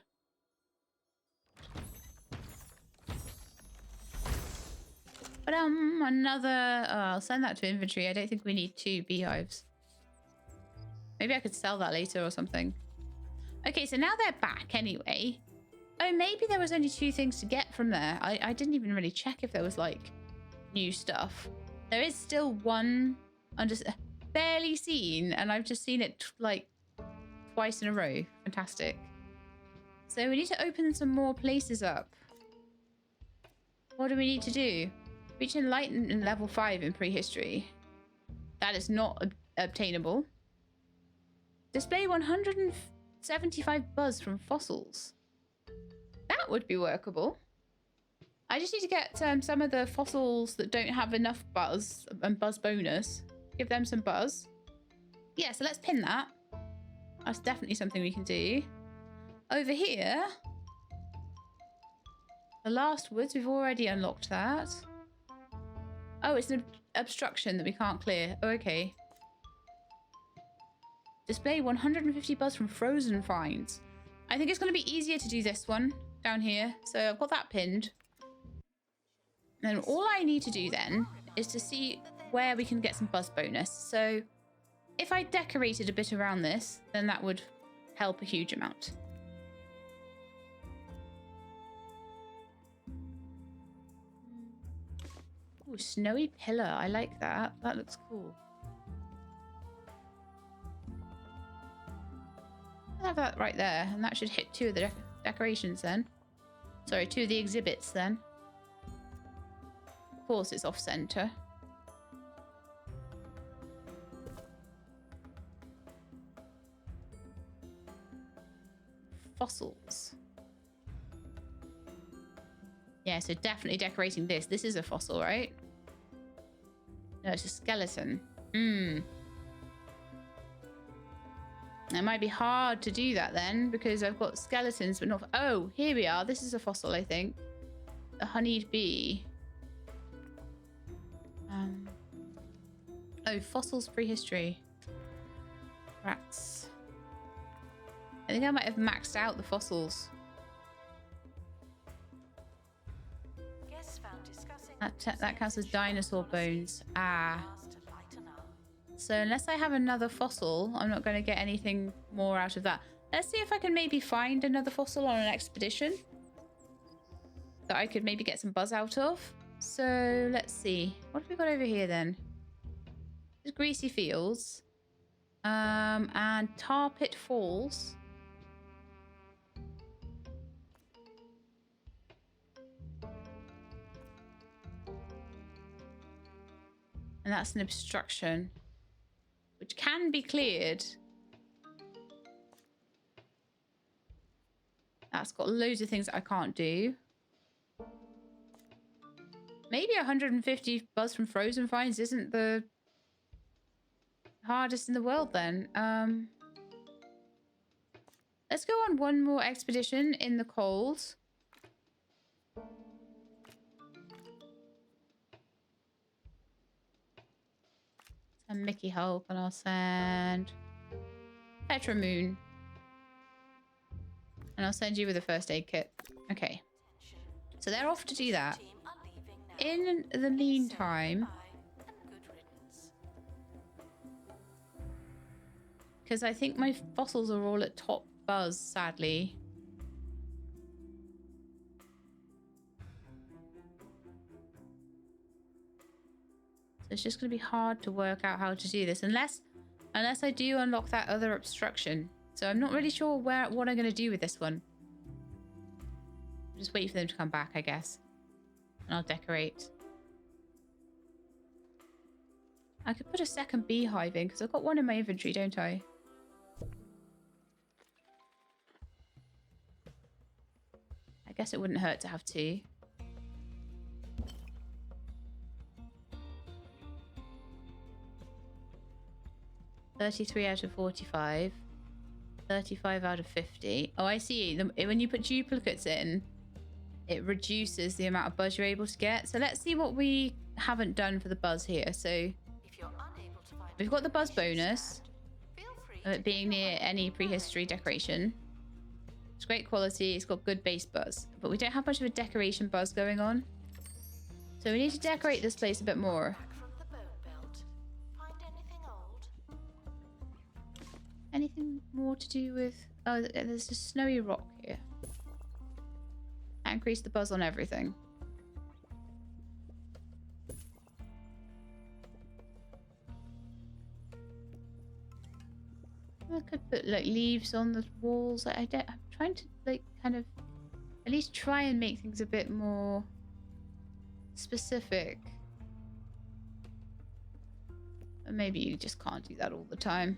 But another... Oh, I'll send that to inventory. I don't think we need 2 beehives. Maybe I could sell that later or something. Okay, so now they're back anyway. Oh, maybe there was only 2 things to get from there. I didn't even really check if there was, like, new stuff. There is still one barely seen, and I've just seen it, like, twice in a row. Fantastic. So we need to open some more places up. What do we need to do? Reach enlightenment in level 5 in prehistory. That is not obtainable. Display 175 buzz from fossils. That would be workable. I just need to get some of the fossils that don't have enough buzz and buzz bonus. Give them some buzz. Yeah, so let's pin that. That's definitely something we can do. Over here, the last woods, we've already unlocked that. Oh, it's an obstruction that we can't clear. Oh, okay. Display 150 buzz from frozen finds. I think it's going to be easier to do this one down here. So I've got that pinned. And then all I need to do then is to see where we can get some buzz bonus. So if I decorated a bit around this, then that would help a huge amount. Ooh, snowy pillar. I like that. That looks cool. I'll have that right there, and that should hit 2 of the decorations then. Sorry, 2 of the exhibits then. Of course, it's off center. Fossils. Yeah, so definitely decorating this. This is a fossil, right? No, it's a skeleton. It might be hard to do that then, because I've got skeletons, but not... Oh, here we are. This is a fossil, I think. A honeyed bee. Oh, fossils prehistory. Rats. I think I might have maxed out the fossils. That counts as dinosaur bones. Ah. So unless I have another fossil, I'm not going to get anything more out of that. Let's see if I can maybe find another fossil on an expedition that I could maybe get some buzz out of. So let's see. What have we got over here then? There's Greasy Fields. And Tar Pit Falls. And that's an obstruction, which can be cleared. That's got loads of things that I can't do. Maybe 150 buzz from frozen finds isn't the hardest in the world then. Let's go on one more expedition in the cold. And Mickey Hulk, and I'll send Petra Moon. And I'll send you with a first aid kit. Okay. So they're off to do that. In the meantime, because I think my fossils are all at top buzz, sadly. So it's just going to be hard to work out how to do this unless I do unlock that other obstruction. So I'm not really sure what I'm going to do with this one. Just wait for them to come back, I guess. And I'll decorate. I could put a second beehive in because I've got one in my inventory, don't I? I guess it wouldn't hurt to have two. $33 out of 45. 35 out of 50. Oh, I see. When you put duplicates in, it reduces the amount of buzz you're able to get. So let's see what we haven't done for the buzz here. So If you're unable to find we've got the buzz bonus feel free of it being near any prehistory decoration. It's great quality. It's got good base buzz. But we don't have much of a decoration buzz going on. So we need to decorate this place a bit more. back from the bone belt. Find anything old? Anything more to do with... Oh, there's a snowy rock here. Increase the buzz on everything. I could put like leaves on the walls. I'm trying to like kind of at least try and make things a bit more specific. But maybe you just can't do that all the time.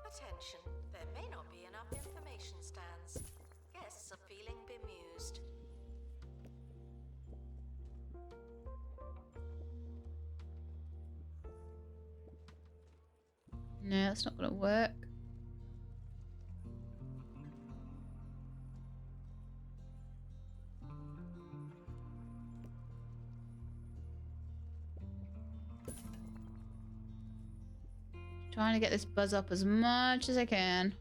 Attention, there may not be enough information stands. Guests are feeling bemused. No, that's not going to work. Trying to get this buzz up as much as I can.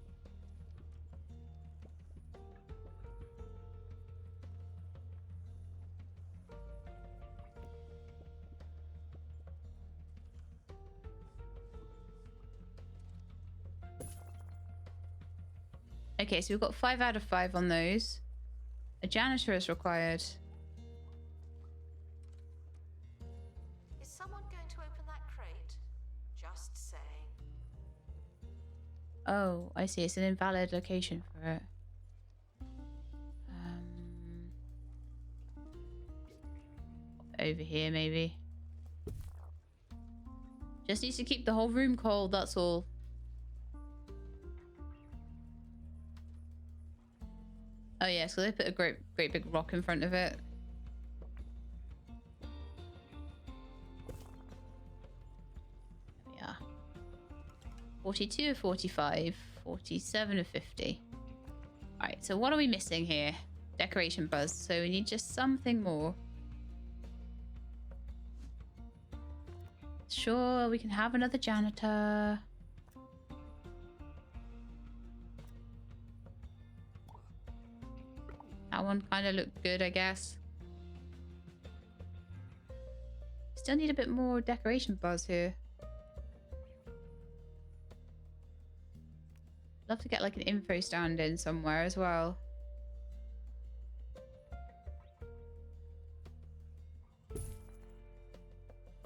Okay, so we've got 5 out of 5 on those. A janitor is required. Is someone going to open that crate? Just saying. Oh, I see. It's an invalid location for it. Over here, maybe. Just needs to keep the whole room cold, that's all. Oh yeah, so they put a great big rock in front of it. There we are. 42 of 45, 47 of 50. Alright, so what are we missing here? Decoration buzz, so we need just something more. Sure, we can have another janitor. That one kind of looked good, I guess. Still need a bit more decoration buzz here. Love to get like an info stand in somewhere as well.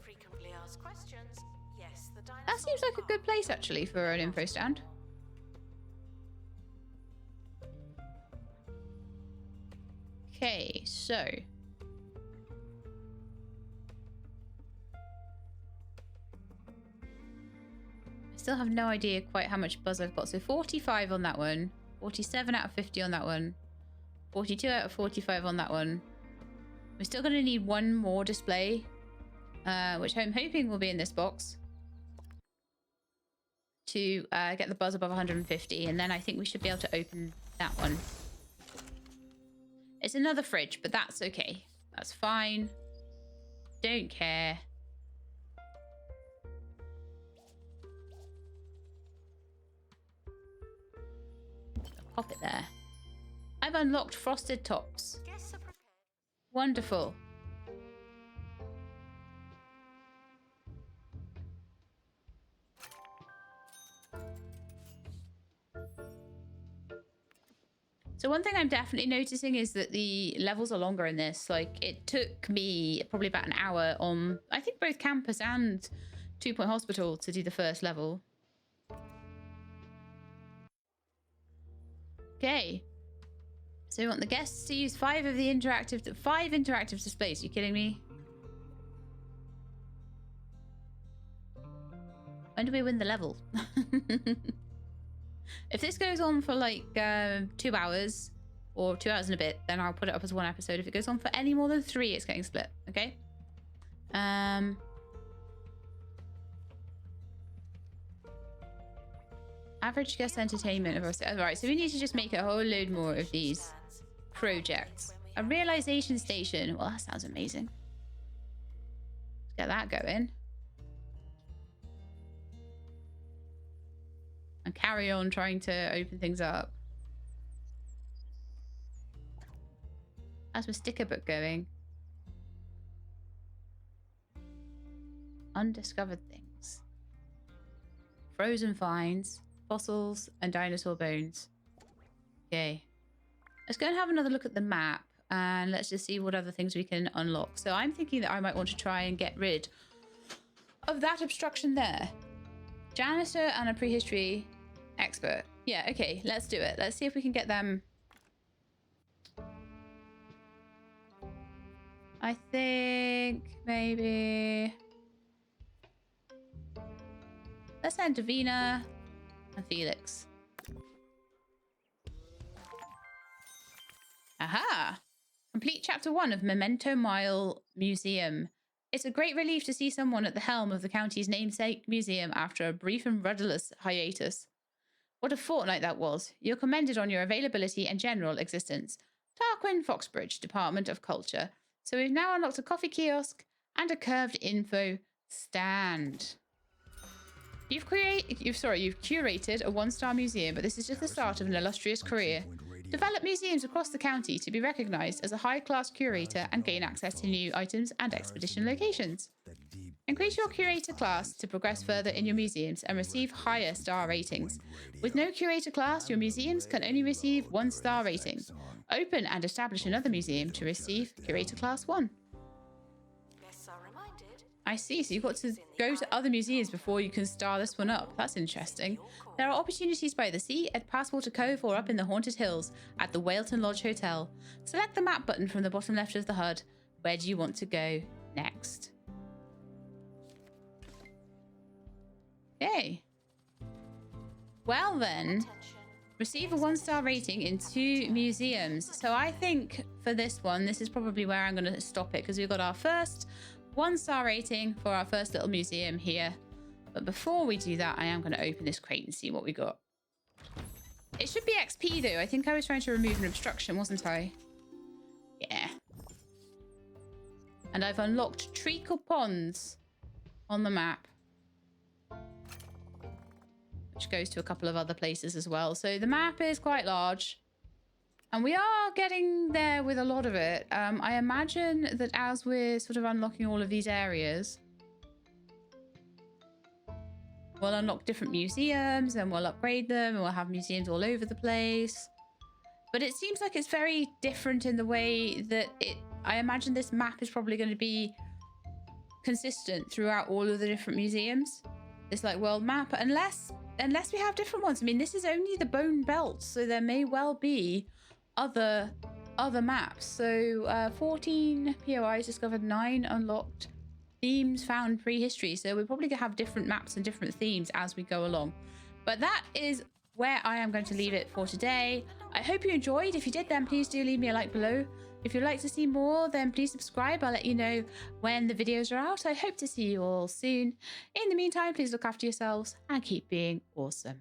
Frequently asked questions. Yes, the That seems like a good place actually for an info stand. Okay, so I still have no idea quite how much buzz I've got. So 45 on that one, 47 out of 50 on that one, 42 out of 45 on that one. We're still going to need one more display, which I'm hoping will be in this box, to get the buzz above 150, and then I think we should be able to open that one. It's another fridge, but that's okay. That's fine. Don't care. Pop it there. I've unlocked frosted tops. Guests are prepared. Wonderful. So one thing I'm definitely noticing is that the levels are longer in this. Like, it took me probably about an hour on, I think, both campus and 2 Point Hospital to do the first level. Okay. So we want the guests to use 5 interactive displays. Are you kidding me? When do we win the level? If this goes on for like 2 hours or 2 hours and a bit, then I'll put it up as one episode. If it goes on for any more than 3, it's getting split. Okay. Average guest entertainment. Alright, so we need to just make a whole load more of these projects. A realization station. Well, that sounds amazing. Let's get that going. And carry on trying to open things up. How's my sticker book going? Undiscovered things. Frozen finds, fossils, and dinosaur bones. Okay. Let's go and have another look at the map, and let's just see what other things we can unlock. So I'm thinking that I might want to try and get rid of that obstruction there. Janitor and a prehistory expert. Yeah, okay, let's do it. Let's see if we can get them. I think maybe let's send Davina and Felix. Aha! Complete chapter 1 of Memento Mile Museum. It's a great relief to see someone at the helm of the county's namesake museum after a brief and rudderless hiatus. What a fortnight that was. You're commended on your availability and general existence. Tarquin Foxbridge, Department of Culture. So we've now unlocked a coffee kiosk and a curved info stand. You've curated a 1-star museum, but this is just the start of an illustrious career. Develop museums across the county to be recognized as a high-class curator and gain access to new items and expedition locations. Increase your curator class to progress further in your museums and receive higher star ratings. With no curator class, your museums can only receive 1-star rating. Open and establish another museum to receive curator class 1. I see, so you've got to go to other museums before you can star this one up. That's interesting. There are opportunities by the sea, at Passwater Cove, or up in the Haunted Hills at the Whalton Lodge Hotel. Select the map button from the bottom left of the HUD. Where do you want to go next? Okay. Well then, receive a 1-star rating in 2 museums. So I think for this one, this is probably where I'm going to stop it, because we've got our first 1-star rating for our first little museum here. But before we do that, I am going to open this crate and see what we got. It should be XP though. I think I was trying to remove an obstruction, wasn't I? Yeah. And I've unlocked treacle ponds on the map, which goes to a couple of other places as well. So the map is quite large, and we are getting there with a lot of it. I imagine that as we're sort of unlocking all of these areas, we'll unlock different museums and we'll upgrade them and we'll have museums all over the place. But it seems like it's very different in the way that I imagine this map is probably going to be consistent throughout all of the different museums. This like world map, unless we have different ones. I mean, this is only the Bone Belt, so there may well be other maps. So 14 POIs discovered, 9 unlocked, themes found prehistory. So we're probably gonna have different maps and different themes as we go along. But that is where I am going to leave it for today. I hope you enjoyed. If you did, then please do leave me a like below. If you'd like to see more, then please subscribe. I'll let you know when the videos are out. I hope to see you all soon. In the meantime, please look after yourselves and keep being awesome.